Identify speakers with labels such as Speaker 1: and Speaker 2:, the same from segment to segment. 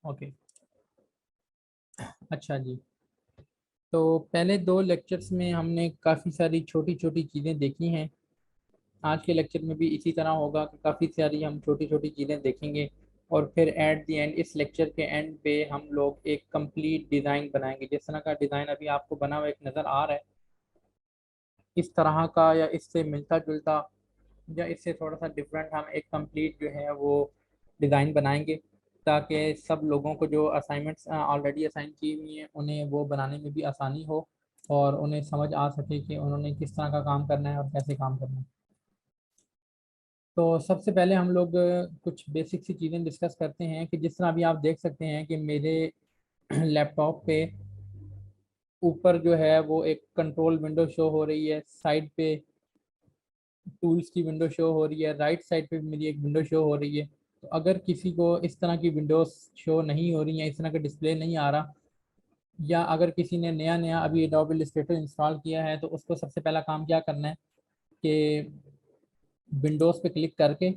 Speaker 1: Okay. अच्छा जी। तो पहले दो लेक्चर्स में हमने काफ़ी सारी छोटी छोटी चीज़ें देखी हैं। आज के लेक्चर में भी इसी तरह होगा कि काफ़ी सारी हम छोटी छोटी चीज़ें देखेंगे और फिर एट द एंड, इस लेक्चर के एंड पे हम लोग एक कंप्लीट डिज़ाइन बनाएंगे। जिस तरह का डिज़ाइन अभी आपको बना हुआ एक नज़र आ रहा है, इस तरह का या इससे मिलता जुलता या इससे थोड़ा सा डिफरेंट हम एक कंप्लीट जो है वो डिज़ाइन बनाएंगे, ताकि सब लोगों को जो असाइनमेंट्स ऑलरेडी असाइन की हुई हैं उन्हें वो बनाने में भी आसानी हो और उन्हें समझ आ सके कि उन्होंने किस तरह का काम करना है और कैसे काम करना है। तो सबसे पहले हम लोग कुछ बेसिक सी चीज़ें डिस्कस करते हैं कि जिस तरह अभी आप देख सकते हैं कि मेरे लैपटॉप पे ऊपर जो है वो एक कंट्रोल विंडो शो हो रही है, साइड पे टूल्स की विंडो शो हो रही है, राइट साइड पे भी मेरी एक विंडो शो हो रही है। तो अगर किसी को इस तरह की विंडोज शो नहीं हो रही है, इस तरह का डिस्प्ले नहीं आ रहा, या अगर किसी ने नया नया अभी एडोबी इलस्ट्रेटर इंस्टॉल किया है, तो उसको सबसे पहला काम क्या करना है कि विंडोज़ पे क्लिक करके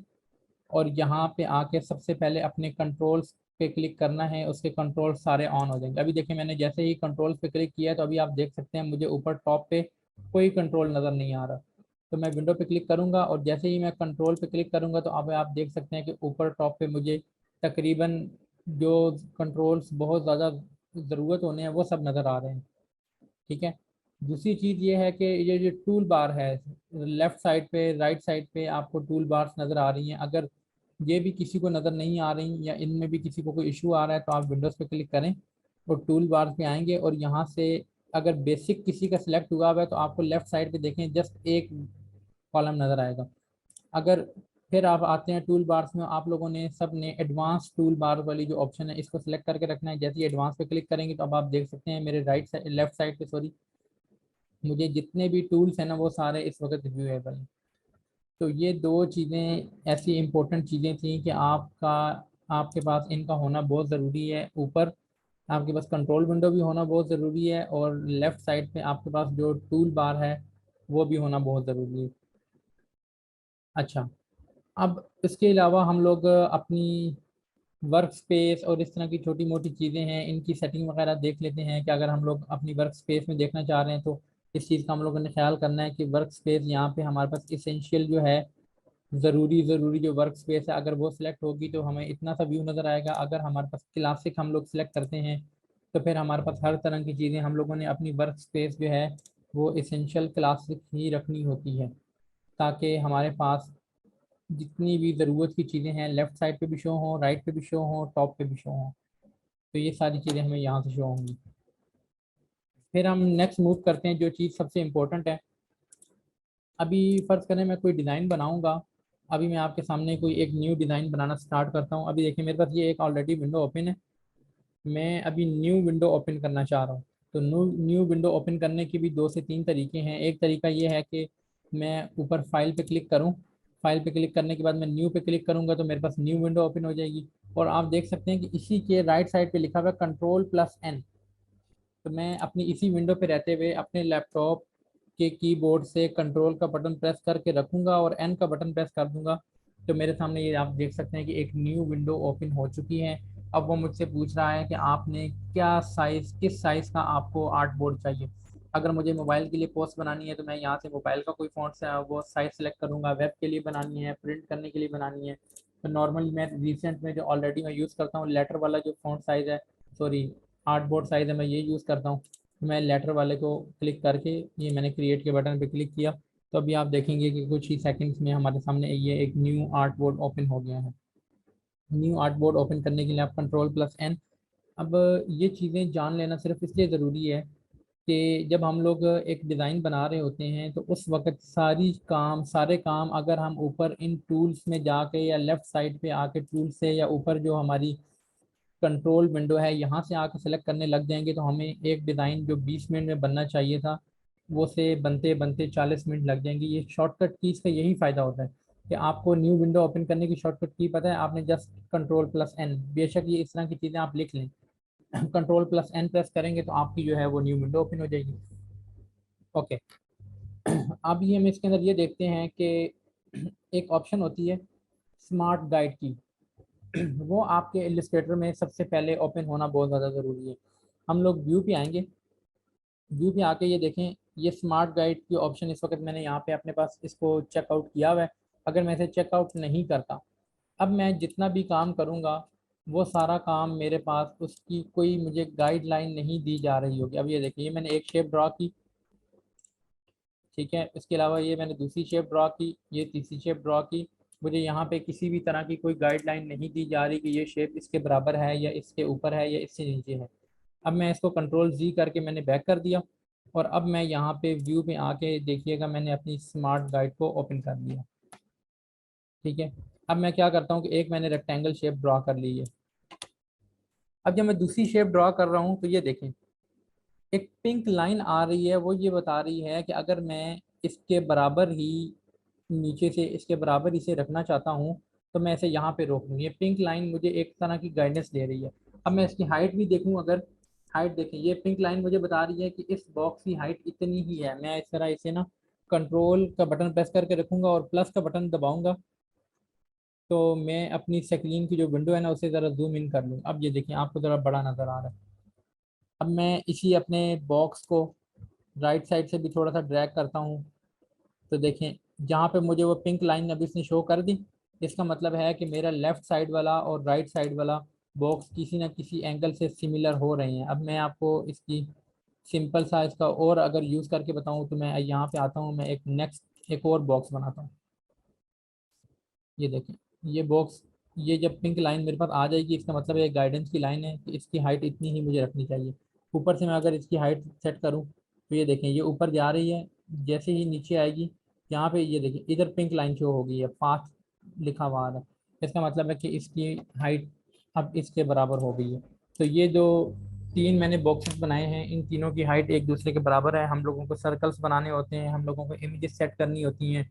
Speaker 1: और यहाँ पे आके सबसे पहले अपने कंट्रोल्स पे क्लिक करना है। उसके कंट्रोल सारे ऑन हो जाएंगे। अभी देखिए मैंने जैसे ही कंट्रोल्स पे क्लिक किया है तो अभी आप देख सकते हैं मुझे ऊपर टॉप पे कोई कंट्रोल नज़र नहीं आ रहा। तो मैं विंडो पे क्लिक करूंगा और जैसे ही मैं कंट्रोल पे क्लिक करूंगा तो अब आप देख सकते हैं कि ऊपर टॉप पे मुझे तकरीबन जो कंट्रोल्स बहुत ज़्यादा ज़रूरत होने हैं वो सब नज़र आ रहे हैं। ठीक है। दूसरी चीज़ ये है कि ये जो टूल बार है, लेफ़्ट साइड पे राइट साइड पे आपको टूल बार्स नज़र आ रही हैं। अगर ये भी किसी को नज़र नहीं आ रही या इनमें भी किसी को कोई इशू आ रहा है तो आप विंडोज़ पे क्लिक करें और टूल बार्स पे आएंगे और यहाँ से अगर बेसिक किसी का सिलेक्ट हुआ हुआ है तो आपको लेफ़्ट साइड पे देखें जस्ट एक कॉलम नज़र आएगा। अगर फिर आप आते हैं टूल बार्स में, आप लोगों ने सब ने एडवांस टूल बार वाली जो ऑप्शन है इसको सिलेक्ट करके रखना है। जैसे ही एडवांस पे क्लिक करेंगे तो अब आप देख सकते हैं मेरे राइट साइड लेफ्ट साइड पे सॉरी, मुझे जितने भी टूल्स हैं ना वो सारे इस वक्त रिव्यूएबल हैं। तो ये दो चीज़ें ऐसी इंपॉर्टेंट चीज़ें थी कि आपके पास इनका होना बहुत ज़रूरी है। ऊपर आपके पास कंट्रोल विंडो भी होना बहुत ज़रूरी है और लेफ़्ट साइड पे आपके पास जो टूल बार है वो भी होना बहुत ज़रूरी है। अच्छा, अब इसके अलावा हम लोग अपनी वर्क स्पेस और इस तरह की छोटी मोटी चीज़ें हैं इनकी सेटिंग वगैरह देख लेते हैं कि अगर हम लोग अपनी वर्क स्पेस में देखना चाह रहे हैं तो इस चीज़ का हम लोगों ने ख्याल करना है कि वर्क स्पेस यहाँ पे हमारे पास इसेंशियल जो है, ज़रूरी जो वर्क स्पेस है अगर वो सिलेक्ट होगी तो हमें इतना सा व्यू नज़र आएगा। अगर हमारे पास क्लासिक हम लोग सिलेक्ट करते हैं तो फिर हमारे पास हर तरह की चीज़ें, हम लोगों ने अपनी वर्क स्पेस जो है वो इसेंशियल क्लासिक ही रखनी होती है, ताकि हमारे पास जितनी भी ज़रूरत की चीज़ें हैं लेफ़्ट साइड पे भी शो हों, राइट पे भी शो हों, टॉप पे भी शो हों। तो ये सारी चीज़ें हमें यहाँ से शो होंगी। फिर हम नेक्स्ट मूव करते हैं जो चीज़ सबसे इम्पोर्टेंट है। अभी फ़र्ज़ करें मैं कोई डिज़ाइन बनाऊँगा। अभी मैं आपके सामने कोई एक न्यू डिज़ाइन बनाना स्टार्ट करता हूँ। अभी देखिए मेरे पास ये एक ऑलरेडी विंडो ओपन है। मैं अभी न्यू विंडो ओपन करना चाह रहा हूँ। तो न्यू न्यू विंडो ओपन करने के भी दो से तीन तरीके हैं। एक तरीका ये है कि मैं ऊपर फाइल पे क्लिक करूँ, फाइल पे क्लिक करने के बाद मैं न्यू पे क्लिक करूँगा तो मेरे पास न्यू विंडो ओपन हो जाएगी। और आप देख सकते हैं कि इसी के राइट साइड पे लिखा हुआ है कंट्रोल प्लस एन। तो मैं अपनी इसी विंडो पे रहते हुए अपने लैपटॉप के कीबोर्ड से कंट्रोल का बटन प्रेस करके रखूँगा और एन का बटन प्रेस कर दूंगा। तो मेरे सामने ये आप देख सकते हैं कि एक न्यू विंडो ओपन हो चुकी है। अब वो मुझसे पूछ रहा है कि आपने क्या साइज़, किस साइज़ का आपको आर्ट बोर्ड चाहिए। अगर मुझे मोबाइल के लिए पोस्ट बनानी है तो मैं यहाँ से मोबाइल का कोई फ़ॉन्ट से वो साइज़ सेलेक्ट करूँगा। वेब के लिए बनानी है, प्रिंट करने के लिए बनानी है तो नॉर्मली मैं रिसेंट में जो ऑलरेडी मैं यूज़ करता हूँ लेटर वाला जो फ़ॉन्ट साइज़ है, सॉरी आर्ट बोर्ड साइज़ है, मैं ये यूज़ करता हूँ। तो मैं लेटर वाले को क्लिक करके ये मैंने क्रिएट के बटन पे क्लिक किया तो अभी आप देखेंगे कि कुछ ही सेकंड्स में हमारे सामने ये एक न्यू आर्ट बोर्ड ओपन हो गया है। न्यू आर्ट बोर्ड ओपन करने के लिए आप कंट्रोल प्लस एन। अब ये चीज़ें जान लेना सिर्फ इसलिए ज़रूरी है कि जब हम लोग एक डिज़ाइन बना रहे होते हैं तो उस वक्त सारे काम अगर हम ऊपर इन टूल्स में जाके या लेफ़्ट साइड पे आके टूल से या ऊपर जो हमारी कंट्रोल विंडो है यहाँ से आके सेलेक्ट करने लग जाएंगे तो हमें एक डिज़ाइन जो 20 मिनट में बनना चाहिए था वो से बनते बनते 40 मिनट लग जाएंगे। ये शॉर्टकट कीज़ का यही फ़ायदा होता है कि आपको न्यू विंडो ओपन करने की शॉर्टकट की पता है, आपने जस्ट कंट्रोल प्लस एन, बेशक ये इस तरह की चीज़ें आप लिख लें, कंट्रोल प्लस एन प्रेस करेंगे तो आपकी जो है वो न्यू विंडो ओपन हो जाएगी। ओके। अब ये हम इसके अंदर ये देखते हैं कि एक ऑप्शन होती है स्मार्ट गाइड की। वो आपके इलस्ट्रेटर में सबसे पहले ओपन होना बहुत ज़्यादा ज़रूरी है। हम लोग व्यू पे आएंगे। व्यू पे आके ये देखें, ये स्मार्ट गाइड की ऑप्शन इस वक्त मैंने यहाँ पे अपने पास इसको चेकआउट किया हुआ है। अगर मैं इसे चेकआउट नहीं करता, अब मैं जितना भी काम करूँगा वो सारा काम मेरे पास उसकी कोई मुझे गाइडलाइन नहीं दी जा रही होगी। अब ये देखिए, ये मैंने एक शेप ड्रा की, ठीक है। इसके अलावा ये मैंने दूसरी शेप ड्रा की, ये तीसरी शेप ड्रा की। मुझे यहाँ पे किसी भी तरह की कोई गाइडलाइन नहीं दी जा रही कि ये शेप इसके बराबर है या इसके ऊपर है या इससे नीचे है। अब मैं इसको कंट्रोल जी करके मैंने बैक कर दिया, और अब मैं यहाँ पे व्यू में आके देखिएगा मैंने अपनी स्मार्ट गाइड को ओपन कर लिया, ठीक है। अब मैं क्या करता हूँ कि एक मैंने रेक्टेंगल शेप ड्रा कर ली है। अब जब मैं दूसरी शेप ड्रा कर रहा हूँ तो ये देखें, एक पिंक लाइन आ रही है, वो ये बता रही है कि अगर मैं इसके बराबर ही नीचे से इसके बराबर इसे रखना चाहता हूँ तो मैं इसे यहाँ पे रोक दूँ। ये पिंक लाइन मुझे एक तरह की गाइडेंस दे रही है। अब मैं इसकी हाइट भी देखूँ, अगर हाइट देखें, ये पिंक लाइन मुझे बता रही है कि इस बॉक्स की हाइट इतनी ही है। मैं इस तरह इसे ना कंट्रोल का बटन प्रेस करके रखूँगा और प्लस का बटन दबाऊँगा तो मैं अपनी स्क्रीन की जो विंडो है ना उसे ज़रा जूम इन कर लूँ। अब ये देखिए, आपको ज़रा बड़ा नज़र आ रहा है। अब मैं इसी अपने बॉक्स को राइट साइड से भी थोड़ा सा ड्रैग करता हूँ, तो देखें जहाँ पे मुझे वो पिंक लाइन अभी इसने शो कर दी, इसका मतलब है कि मेरा लेफ़्ट साइड वाला और राइट साइड वाला बॉक्स किसी ना किसी एंगल से सिमिलर हो रहे हैं। अब मैं आपको इसकी सिंपल सा इसका और अगर यूज़ करके बताऊँ तो मैं यहाँ पे आता हूँ, मैं एक नेक्स्ट एक और बॉक्स बनाता हूँ। ये देखें, ये बॉक्स, ये जब पिंक लाइन मेरे पास आ जाएगी इसका मतलब है गाइडेंस की लाइन है कि इसकी हाइट इतनी ही मुझे रखनी चाहिए। ऊपर से मैं अगर इसकी हाइट सेट करूँ तो ये देखें, ये ऊपर जा रही है, जैसे ही नीचे आएगी यहाँ पे ये देखें इधर पिंक लाइन शो हो गई है, 5 लिखा हुआ है। इसका मतलब है कि इसकी हाइट अब इसके बराबर हो गई है। तो ये जो तीन मैंने बॉक्सेस बनाए हैं इन तीनों की हाइट एक दूसरे के बराबर है। हम लोगों को सर्कल्स बनाने होते हैं, हम लोगों को इमेजेस सेट करनी होती हैं,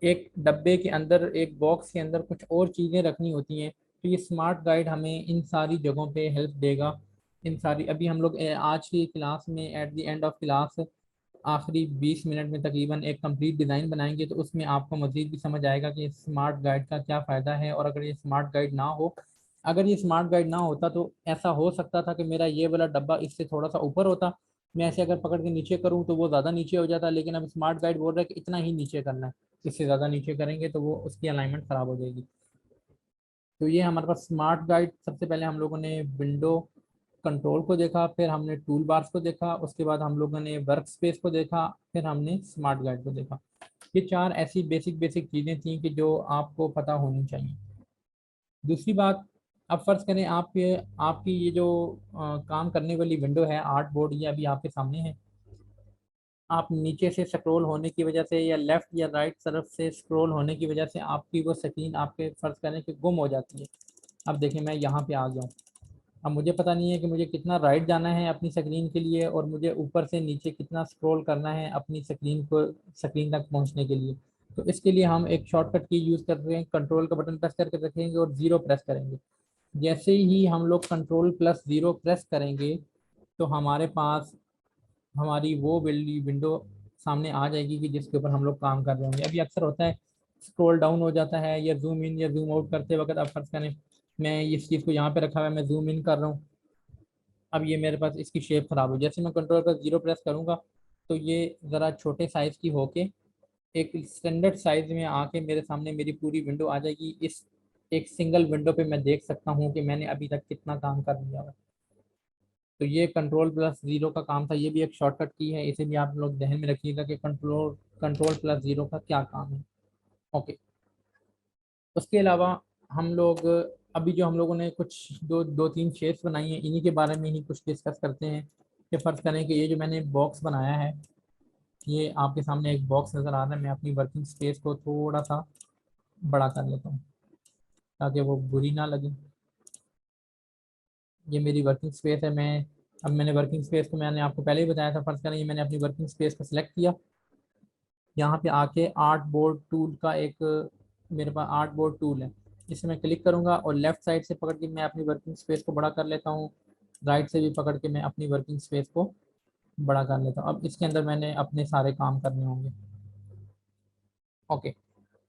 Speaker 1: एक डब्बे के अंदर एक बॉक्स के अंदर कुछ और चीज़ें रखनी होती हैं। तो ये स्मार्ट गाइड हमें इन सारी जगहों पे हेल्प देगा। इन सारी अभी हम लोग आज की क्लास में at the end of class आखिरी 20 मिनट में तकरीबन एक कंप्लीट डिज़ाइन बनाएंगे, तो उसमें आपको मज़ीद भी समझ आएगा कि स्मार्ट गाइड का क्या फ़ायदा है। और अगर ये स्मार्ट गाइड ना हो, अगर ये स्मार्ट गाइड ना होता तो ऐसा हो सकता था कि मेरा ये वाला डब्बा इससे थोड़ा सा ऊपर होता, मैं ऐसे अगर पकड़ के नीचे करूँ तो वो ज़्यादा नीचे हो जाता। लेकिन अब स्मार्ट गाइड बोल रहा है कि इतना ही नीचे करना है, इससे ज़्यादा नीचे करेंगे तो वो उसकी अलाइनमेंट ख़राब हो जाएगी। तो ये हमारे पास स्मार्ट गाइड, सबसे पहले हम लोगों ने विंडो कंट्रोल को देखा, फिर हमने टूल बार्स को देखा, उसके बाद हम लोगों ने वर्क स्पेस को देखा, फिर हमने स्मार्ट गाइड को देखा। ये चार ऐसी बेसिक बेसिक चीज़ें थी कि जो आपको पता होनी चाहिए। दूसरी बात, अब फर्ज करें आपके आपकी ये जो काम करने वाली विंडो है, आर्ट बोर्ड, ये अभी आपके सामने है। आप नीचे से स्क्रॉल होने की वजह से या लेफ्ट या राइट तरफ से स्क्रॉल होने की वजह से आपकी वो स्क्रीन आपके फर्ज करें कि गुम हो जाती है। अब देखिए, मैं यहाँ पे आ गया हूँ। अब मुझे पता नहीं है कि मुझे कितना राइट जाना है अपनी स्क्रीन के लिए और मुझे ऊपर से नीचे कितना स्क्रॉल करना है अपनी स्क्रीन तक पहुँचने के लिए। तो इसके लिए हम एक शॉर्टकट की यूज़ कर रहे हैं, कंट्रोल का बटन प्रेस करके रखेंगे और ज़ीरो प्रेस करेंगे। जैसे ही हम लोग कंट्रोल प्लस ज़ीरो प्रेस करेंगे तो हमारे पास हमारी वो विंडो सामने आ जाएगी कि जिसके ऊपर हम लोग काम कर रहे होंगे। अभी अक्सर होता है स्क्रॉल डाउन हो जाता है या जूम इन या जूम आउट करते वक्त, आप फर्ज करें मैं इस चीज़ को यहाँ पे रखा हुआ है, मैं जूम इन कर रहा हूँ, अब ये मेरे पास इसकी शेप खराब हो, जैसे मैं कंट्रोल पर जीरो प्रेस करूँगा तो ये ज़रा छोटे साइज़ की होके एक स्टैंडर्ड साइज में आके मेरे सामने मेरी पूरी विंडो आ जाएगी। इस एक सिंगल विंडो पे मैं देख सकता हूँ कि मैंने अभी तक कितना काम कर लिया है। तो ये कंट्रोल प्लस ज़ीरो का काम था, ये भी एक शॉर्टकट की है, इसे भी आप लोग ध्यान में रखिएगा कि कंट्रोल कंट्रोल प्लस ज़ीरो का क्या काम है। ओके। उसके अलावा हम लोग अभी जो हम लोगों ने कुछ दो तीन शेप्स बनाई हैं, इन्हीं के बारे में ही कुछ डिस्कस करते हैं। कि फ़र्ज़ करें कि ये जो मैंने बॉक्स बनाया है, ये आपके सामने एक बॉक्स नज़र आ रहा है, मैं अपनी वर्किंग स्पेस को थोड़ा सा बड़ा कर लेता हूँ ताकि वो बुरी ना लगे। ये मेरी वर्किंग स्पेस है। मैं अब मैंने वर्किंग स्पेस को मैंने आपको पहले ही बताया था, फ़र्ज़ करें ये मैंने अपनी वर्किंग स्पेस को सिलेक्ट किया, यहाँ पे आके आर्ट बोर्ड टूल का एक मेरे पास आर्ट बोर्ड टूल है, इसे मैं क्लिक करूँगा और लेफ़्ट साइड से पकड़ के मैं अपनी वर्किंग स्पेस को बड़ा कर लेता हूँ, राइट से भी पकड़ के मैं अपनी वर्किंग स्पेस को बड़ा कर लेता हूँ। अब इसके अंदर मैंने अपने सारे काम करने होंगे। ओके।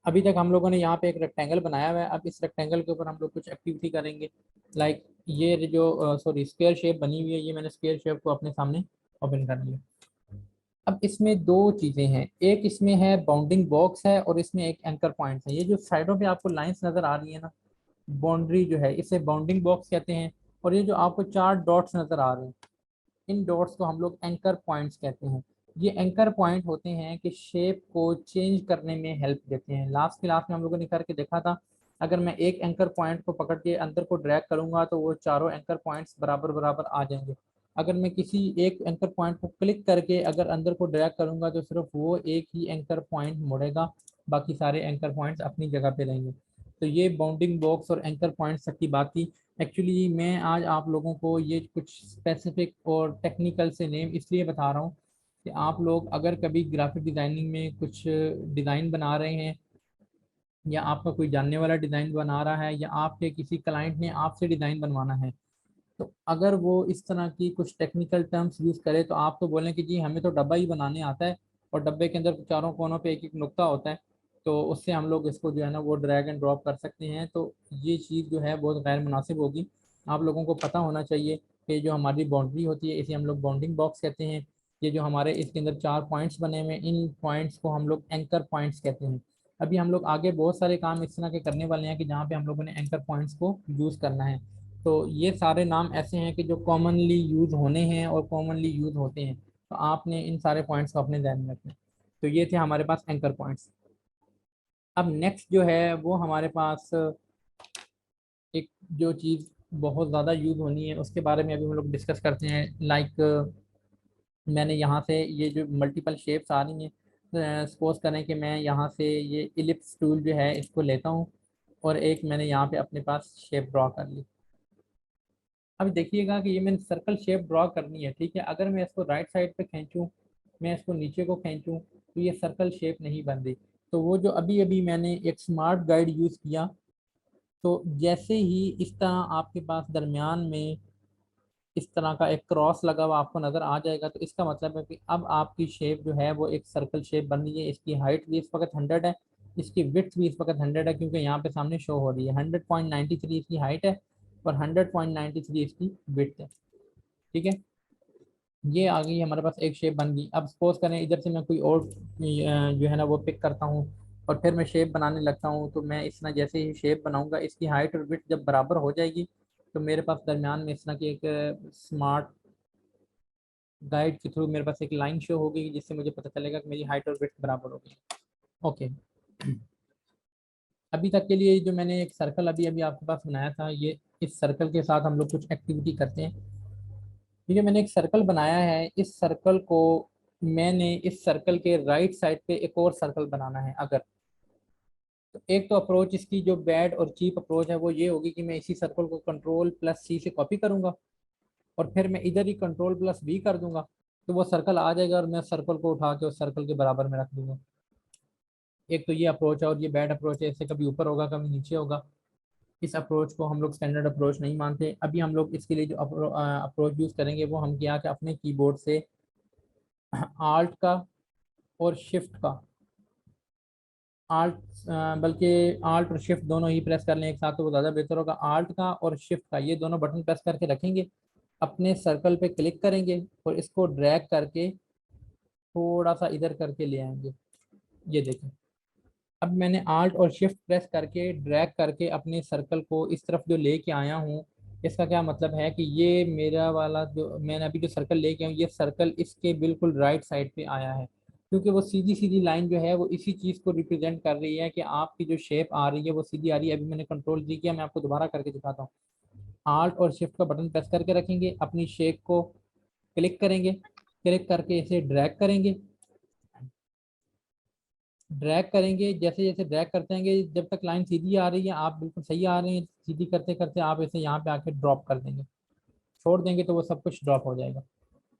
Speaker 1: अभी तक हम लोगों ने यहाँ पे एक रेक्टेंगल बनाया हुआ है। अब इस रेक्टेंगल के ऊपर हम लोग कुछ एक्टिविटी करेंगे। लाइक ये जो सॉरी स्क्वायर शेप बनी हुई है, ये मैंने स्क्वायर शेप को अपने सामने ओपन कर लिया। अब इसमें दो चीज़ें हैं, एक इसमें है बाउंडिंग बॉक्स है और इसमें एक एंकर पॉइंट है। ये जो साइडों पे आपको लाइंस नज़र आ रही है ना, बाउंड्री जो है इसे बाउंडिंग बॉक्स कहते हैं। और ये जो आपको चार डॉट्स नज़र आ रहे हैं, इन डॉट्स को हम लोग एंकर पॉइंट्स कहते हैं। ये एंकर पॉइंट होते हैं कि शेप को चेंज करने में हेल्प देते हैं। लास्ट क्लास में हम लोगों ने करके देखा था, अगर मैं एक एंकर पॉइंट को पकड़ के अंदर को ड्रैग करूंगा तो वो चारों एंकर पॉइंट्स बराबर बराबर आ जाएंगे। अगर मैं किसी एक एंकर पॉइंट को क्लिक करके अगर अंदर को ड्रैग करूंगा तो सिर्फ वो एक ही एंकर पॉइंट मुड़ेगा, बाकी सारे एंकर पॉइंट्स अपनी जगह पे रहेंगे। तो ये बाउंडिंग बॉक्स और एंकर पॉइंट्स तक की बात थी। एक्चुअली मैं आज आप लोगों को ये कुछ स्पेसिफिक और टेक्निकल से नेम इसलिए बता रहा हूँ कि आप लोग अगर कभी ग्राफिक डिज़ाइनिंग में कुछ डिज़ाइन बना रहे हैं, या आपका कोई जानने वाला डिज़ाइन बना रहा है, या आपके किसी क्लाइंट ने आपसे डिज़ाइन बनवाना है, तो अगर वो इस तरह की कुछ टेक्निकल टर्म्स यूज़ करे तो आप तो बोलें कि जी हमें तो डब्बा ही बनाने आता है और डब्बे के अंदर चारों कोनों पे एक एक नुक्ता होता है, तो उससे हम लोग इसको जो है ना वो ड्रैग एंड ड्रॉप कर सकते हैं। तो ये चीज़ जो है बहुत गैर मुनासिब होगी। आप लोगों को पता होना चाहिए कि जो हमारी बाउंड्री होती है इसे हम लोग बाउंडिंग बॉक्स कहते हैं। ये जो हमारे इसके अंदर चार पॉइंट्स बने हुए हैं, इन पॉइंट्स को हम लोग एंकर पॉइंट्स कहते हैं। अभी हम लोग आगे बहुत सारे काम इस तरह के करने वाले हैं कि जहाँ पे हम लोगों ने एंकर पॉइंट्स को यूज़ करना है। तो ये सारे नाम ऐसे हैं कि जो कॉमनली यूज होने हैं और कॉमनली यूज होते हैं, तो आपने इन सारे पॉइंट्स को अपने ध्यान में रखना है। तो ये थे हमारे पास एंकर पॉइंट्स। अब नेक्स्ट जो है वो हमारे पास एक जो चीज़ बहुत ज़्यादा यूज होनी है उसके बारे में अभी हम लोग डिस्कस करते हैं। लाइक मैंने यहाँ से ये जो मल्टीपल शेप्स आ रही हैं, सपोज करें कि मैं यहाँ से ये इलिप्स टूल जो है इसको लेता हूँ और एक मैंने यहाँ पे अपने पास शेप ड्रॉ कर ली। अब देखिएगा कि ये मैंने सर्कल शेप ड्रॉ करनी है, ठीक है। अगर मैं इसको राइट साइड पे खींचूं, मैं इसको नीचे को खींचूं, तो ये सर्कल शेप नहीं बन रही। तो वो जो अभी अभी मैंने एक स्मार्ट गाइड यूज़ किया, तो जैसे ही इस तरह आपके पास दरमियान में इस तरह का एक क्रॉस लगा हुआ आपको नज़र आ जाएगा, तो इसका मतलब है कि अब आपकी शेप जो है वो एक सर्कल शेप बन रही है। इसकी हाइट भी इस वक्त 100 है, इसकी विड्थ भी इस वक्त 100 है, क्योंकि यहाँ पे सामने शो हो रही है 100.93 इसकी हाइट है और 100.93 इसकी विड्थ है, ठीक है। ये आ गई हमारे पास एक शेप बन गई। अब सपोज करें इधर से मैं कोई और जो है ना वो पिक करता हूँ और फिर मैं शेप बनाने लगता हूँ, तो मैं इस तरह जैसे ही शेप बनाऊंगा इसकी हाइट और विड्थ जब बराबर हो जाएगी, तो मेरे पास दरमियान में इस तरह की एक स्मार्ट गाइड के थ्रू मेरे पास एक लाइन शो होगी जिससे मुझे पता चलेगा कि मेरी हाइट और विड्थ बराबर होगी। ओके। अभी तक के लिए जो मैंने एक सर्कल अभी अभी आपके पास बनाया था, ये इस सर्कल के साथ हम लोग कुछ एक्टिविटी करते हैं। ये जो मैंने एक सर्कल बनाया है, इस सर्कल को मैंने इस सर्कल के राइट साइड पे एक और सर्कल बनाना है अगर, तो एक तो अप्रोच इसकी जो बैड और चीप अप्रोच है वो ये होगी कि मैं इसी सर्कल को कंट्रोल प्लस सी से कॉपी करूंगा और फिर मैं इधर ही कंट्रोल प्लस वी कर दूंगा, तो वो सर्कल आ जाएगा और मैं सर्कल को उठा के उस सर्कल के बराबर में रख दूंगा। एक तो ये अप्रोच है और ये बैड अप्रोच है, इससे कभी ऊपर होगा कभी नीचे होगा। इस अप्रोच को हम लोग स्टैंडर्ड अप्रोच नहीं मानते। अभी हम लोग इसके लिए जो अप्रोच यूज़ करेंगे वो हम क्या कि अपने कीबोर्ड से आल्ट का और शिफ्ट का, आल्ट बल्कि आल्ट और शिफ्ट दोनों ही प्रेस कर लें एक साथ तो वो ज़्यादा बेहतर होगा। आल्ट का और शिफ्ट का ये दोनों बटन प्रेस करके रखेंगे, अपने सर्कल पे क्लिक करेंगे और इसको ड्रैग करके थोड़ा सा इधर करके ले आएंगे। ये देखें, अब मैंने आल्ट और शिफ्ट प्रेस करके ड्रैग करके अपने सर्कल को इस तरफ जो लेके आया हूँ। इसका क्या मतलब है कि ये मेरा वाला जो मैंने अभी जो सर्कल लेके आया हूँ, ये सर्कल इसके बिल्कुल राइट साइड पे आया है, क्योंकि वो सीधी सीधी लाइन जो है वो इसी चीज़ को रिप्रेजेंट कर रही है कि आपकी जो शेप आ रही है वो सीधी आ रही है। अभी मैंने कंट्रोल जी किया, मैं आपको दोबारा करके दिखाता हूँ। आल्ट और शिफ्ट का बटन प्रेस करके रखेंगे, अपनी शेप को क्लिक करेंगे, क्लिक करके इसे ड्रैग करेंगे, ड्रैग करेंगे। जैसे जैसे ड्रैग करते हैं जब तक लाइन सीधी आ रही है, आप बिल्कुल सही आ रहे हैं, सीधी करते करते आप इसे यहाँ पे आके ड्रॉप कर देंगे, छोड़ देंगे तो वो सब कुछ ड्रॉप हो जाएगा।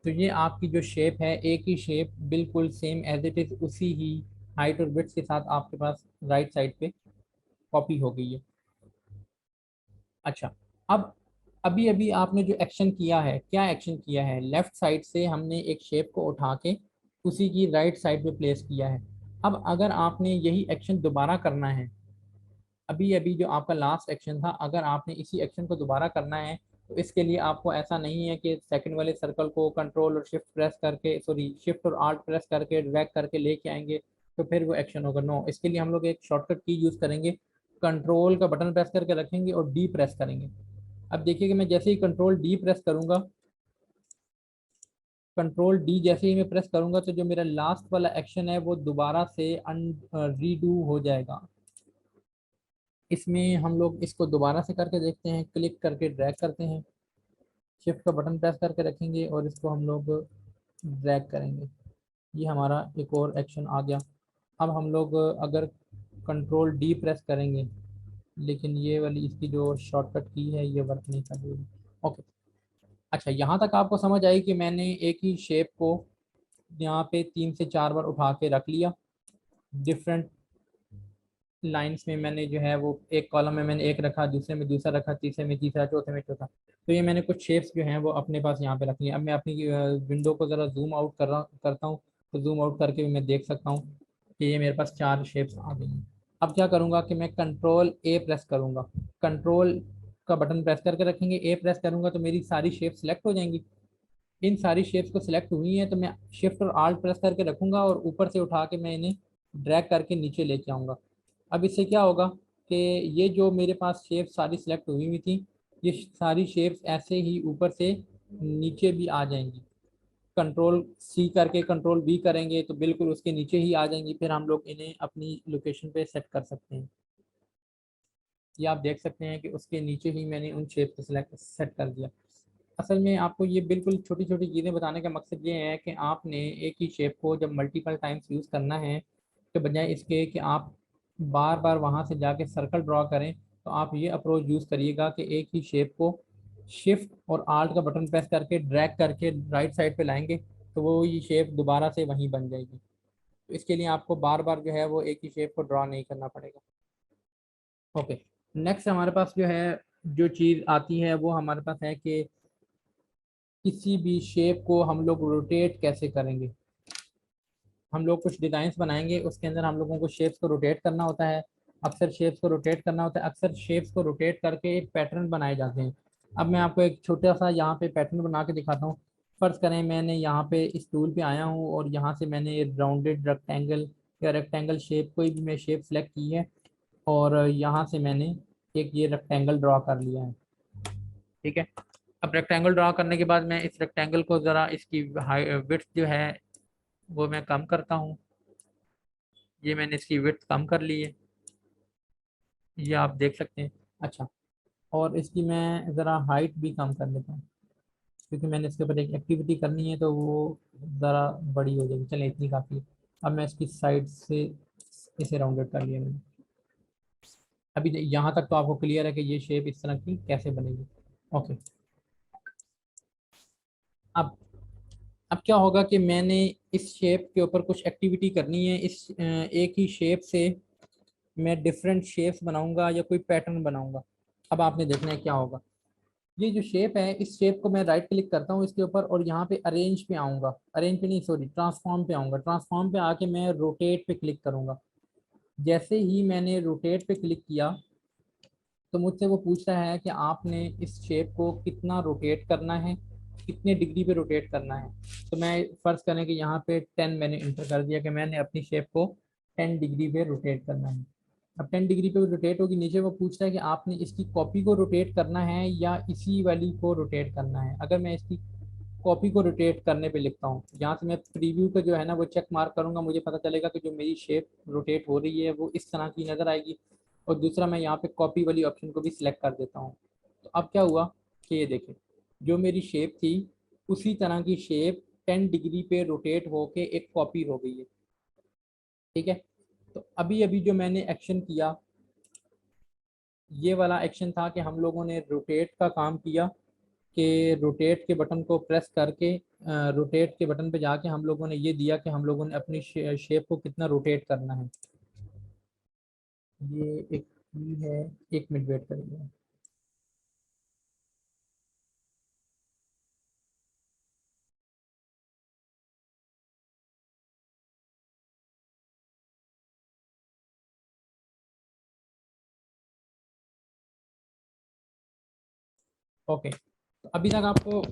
Speaker 1: तो ये आपकी जो शेप है, एक ही शेप बिल्कुल सेम एज इट इज़ उसी ही हाइट और विड्थ के साथ आपके पास राइट साइड पे कॉपी हो गई है। अच्छा, अब अभी अभी आपने जो एक्शन किया है, क्या एक्शन किया है, लेफ्ट साइड से हमने एक शेप को उठा के उसी की राइट साइड पे प्लेस किया है। अब अगर आपने यही एक्शन दोबारा करना है, अभी अभी जो आपका लास्ट एक्शन था, अगर आपने इसी एक्शन को दोबारा करना है, तो इसके लिए आपको ऐसा नहीं है कि सेकंड वाले सर्कल को कंट्रोल और शिफ्ट प्रेस करके, सॉरी शिफ्ट और आल्ट प्रेस करके ड्रैग करके लेके आएंगे तो फिर वो एक्शन होगा। नो, इसके लिए हम लोग एक शॉर्टकट की यूज़ करेंगे। कंट्रोल का बटन प्रेस करके रखेंगे और डी प्रेस करेंगे। अब देखिए कि मैं जैसे ही कंट्रोल डी प्रेस करूंगा, कंट्रोल डी जैसे ही मैं प्रेस करूंगा, तो जो मेरा लास्ट वाला एक्शन है वो दोबारा से रीडू हो जाएगा। इसमें हम लोग इसको दोबारा से करके देखते हैं। क्लिक करके ड्रैग करते हैं, शिफ्ट का बटन प्रेस करके रखेंगे और इसको हम लोग ड्रैग करेंगे। ये हमारा एक और एक्शन आ गया। अब हम लोग अगर कंट्रोल डी प्रेस करेंगे, लेकिन ये वाली इसकी जो शॉर्टकट की है ये वर्क नहीं कर रही। ओके, अच्छा, यहाँ तक आपको समझ आई कि मैंने एक ही शेप को यहाँ पे 3 से 4 बार उठा के रख लिया। डिफरेंट लाइंस में मैंने जो है वो एक कॉलम में मैंने एक रखा, दूसरे में दूसरा रखा, तीसरे में तीसरा, चौथे में चौथा। तो ये मैंने कुछ शेप्स जो हैं वो अपने पास यहाँ पे रख लिया। अब मैं अपनी विंडो को ज़रा जूम आउट करता हूँ, तो जूम आउट करके भी मैं देख सकता हूँ कि ये मेरे पास 4 शेप्स आ गई हैं। अब क्या करूँगा कि मैं कंट्रोल ए प्रेस करूँगा। कंट्रोल का बटन प्रेस करके रखेंगे, ए प्रेस करूँगा तो मेरी सारी शेप सेलेक्ट हो जाएंगी। इन सारी शेप्स को सिलेक्ट हुई हैं तो मैं शिफ्ट और आल्ट प्रेस करके रखूंगा और ऊपर से उठा के मैं इन्हें ड्रैग करके नीचे लेके आऊँगा। अब इससे क्या होगा कि ये जो मेरे पास शेप्स सारी सिलेक्ट हुई हुई थी, ये सारी शेप्स ऐसे ही ऊपर से नीचे भी आ जाएंगी। कंट्रोल सी करके कंट्रोल बी करेंगे तो बिल्कुल उसके नीचे ही आ जाएंगी। फिर हम लोग इन्हें अपनी लोकेशन पे सेट कर सकते हैं। ये आप देख सकते हैं कि उसके नीचे ही मैंने उन शेप को सिलेक्ट सेट कर दिया। असल में आपको ये बिल्कुल छोटी छोटी चीज़ें बताने का मकसद ये है कि आपने एक ही शेप को जब मल्टीपल टाइम्स यूज़ करना है, तो बजाय इसके कि आप बार बार वहाँ से जाके सर्कल ड्रॉ करें, तो आप ये अप्रोच यूज़ करिएगा कि एक ही शेप को शिफ्ट और आल्ट का बटन प्रेस करके ड्रैग करके राइट साइड पे लाएंगे, तो वो ये शेप दोबारा से वहीं बन जाएगी। तो इसके लिए आपको बार बार जो है वो एक ही शेप को ड्रॉ नहीं करना पड़ेगा। ओके, नेक्स्ट हमारे पास जो है, जो चीज़ आती है वो हमारे पास है कि किसी भी शेप को हम लोग रोटेट कैसे करेंगे। हम लोग कुछ डिज़ाइंस बनाएंगे, उसके अंदर हम लोगों को शेप्स को रोटेट करना होता है। अक्सर शेप्स को रोटेट करना होता है, अक्सर शेप्स को रोटेट करके एक पैटर्न बनाए जाते हैं। अब मैं आपको एक छोटा सा यहाँ पे पैटर्न बना के दिखाता हूँ। फर्ज करें मैंने यहाँ पे इस टूल पे आया हूँ और यहाँ से मैंने राउंडेड रेक्टेंगल या रेक्टेंगल शेप कोई भी मैं शेप सेलेक्ट की है, और यहाँ से मैंने एक ये रेक्टेंगल ड्रॉ कर लिया है। ठीक है, अब रेक्टेंगल ड्रा करने के बाद मैं इस रेक्टेंगल को ज़रा इसकी विड्थ जो है वो मैं कम करता हूँ। ये मैंने इसकी विड्थ कम कर ली है, ये आप देख सकते हैं। अच्छा, और इसकी मैं ज़रा हाइट भी कम कर लेता हूँ, क्योंकि मैंने इसके ऊपर एक एक्टिविटी करनी है तो वो ज़रा बड़ी हो जाएगी। चलें, इतनी काफ़ी है। अब मैं इसकी साइड से इसे राउंडेड कर लिया मैंने। अभी यहाँ तक तो आपको क्लियर है कि ये शेप इस तरह की कैसे बनेगी। ओके, अब अब क्या होगा कि मैंने इस शेप के ऊपर कुछ एक्टिविटी करनी है। इस एक ही शेप से मैं डिफरेंट शेप्स बनाऊंगा या कोई पैटर्न बनाऊंगा। अब आपने देखना है क्या होगा। ये जो शेप है, इस शेप को मैं राइट क्लिक करता हूँ इसके ऊपर और यहाँ पे अरेंज पे आऊँगा, अरेंज पे नहीं सॉरी ट्रांसफॉर्म पे आऊँगा। ट्रांसफॉर्म पे आके मैं रोटेट पे क्लिक करूँगा। जैसे ही मैंने रोटेट पे क्लिक किया, तो मुझसे वो पूछता है कि आपने इस शेप को कितना रोटेट करना है, कितने डिग्री पे रोटेट करना है। तो मैं फर्ज करें कि यहाँ पे 10 मैंने इंटर कर दिया कि मैंने अपनी शेप को 10 डिग्री पे रोटेट करना है। अब 10 डिग्री पे रोटेट होगी, नीचे वो पूछता है कि आपने इसकी कॉपी को रोटेट करना है या इसी वाली को रोटेट करना है। अगर मैं इसकी कॉपी को रोटेट करने पे लिखता हूँ, यहाँ से मैं प्रीव्यू का जो है ना वो चेक मार्क करूंगा, मुझे पता चलेगा कि जो मेरी शेप रोटेट हो रही है वो इस तरह की नज़र आएगी। और दूसरा, मैं यहाँ पे कॉपी वाली ऑप्शन को भी सिलेक्ट कर देता हूँ। तो अब क्या हुआ कि ये देखें, जो मेरी शेप थी उसी तरह की शेप 10 डिग्री पे रोटेट होके एक कॉपी हो गई है। ठीक है, तो अभी अभी जो मैंने एक्शन किया, ये वाला एक्शन था कि हम लोगों ने रोटेट का काम किया, कि रोटेट के बटन को प्रेस करके रोटेट के बटन पे जाके हम लोगों ने ये दिया कि हम लोगों ने अपनी शेप को कितना रोटेट करना है। ये एक की है, 1 मिनट वेट करिए। ओके, तो अभी तक आपको,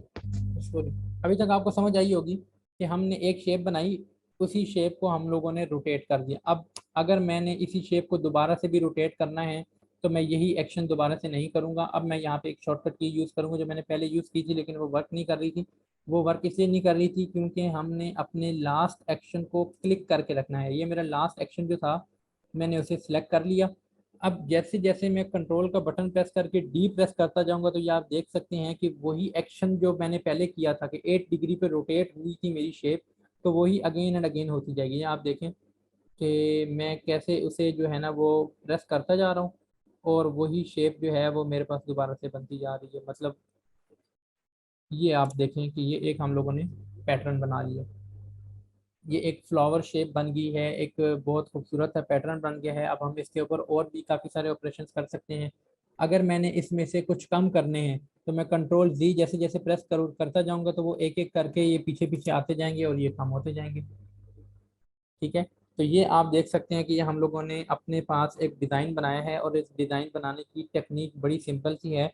Speaker 1: सॉरी, अभी तक आपको समझ आई होगी कि हमने एक शेप बनाई, उसी शेप को हम लोगों ने रोटेट कर दिया। अब अगर मैंने इसी शेप को दोबारा से भी रोटेट करना है तो मैं यही एक्शन दोबारा से नहीं करूंगा। अब मैं यहाँ पे एक शॉर्टकट की यूज़ करूंगा जो मैंने पहले यूज़ की थी, लेकिन वो वर्क नहीं कर रही थी। वो वर्क इसलिए नहीं कर रही थी क्योंकि हमने अपने लास्ट एक्शन को क्लिक करके रखना है। ये मेरा लास्ट एक्शन जो था, मैंने उसे सिलेक्ट कर लिया। अब जैसे जैसे मैं कंट्रोल का बटन प्रेस करके डी प्रेस करता जाऊंगा तो ये आप देख सकते हैं कि वही एक्शन जो मैंने पहले किया था कि 8 डिग्री पे रोटेट हुई थी मेरी शेप, तो वही अगेन एंड अगेन होती जाएगी। ये आप देखें कि मैं कैसे उसे जो है ना वो प्रेस करता जा रहा हूँ, और वही शेप जो है वो मेरे पास दोबारा से बनती जा रही है। मतलब ये आप देखें कि ये एक हम लोगों ने पैटर्न बना लिया। ये एक फ्लावर शेप बन गई है, एक बहुत खूबसूरत सा पैटर्न बन गया है। अब हम इसके ऊपर और भी काफ़ी सारे ऑपरेशंस कर सकते हैं। अगर मैंने इसमें से कुछ कम करने हैं तो मैं कंट्रोल जी जैसे जैसे प्रेस करता जाऊंगा तो वो एक एक करके ये पीछे पीछे आते जाएंगे और ये कम होते जाएंगे। ठीक है, तो ये आप देख सकते हैं कि ये हम लोगों ने अपने पास एक डिज़ाइन बनाया है, और इस डिज़ाइन बनाने की टेक्निक बड़ी सिंपल सी है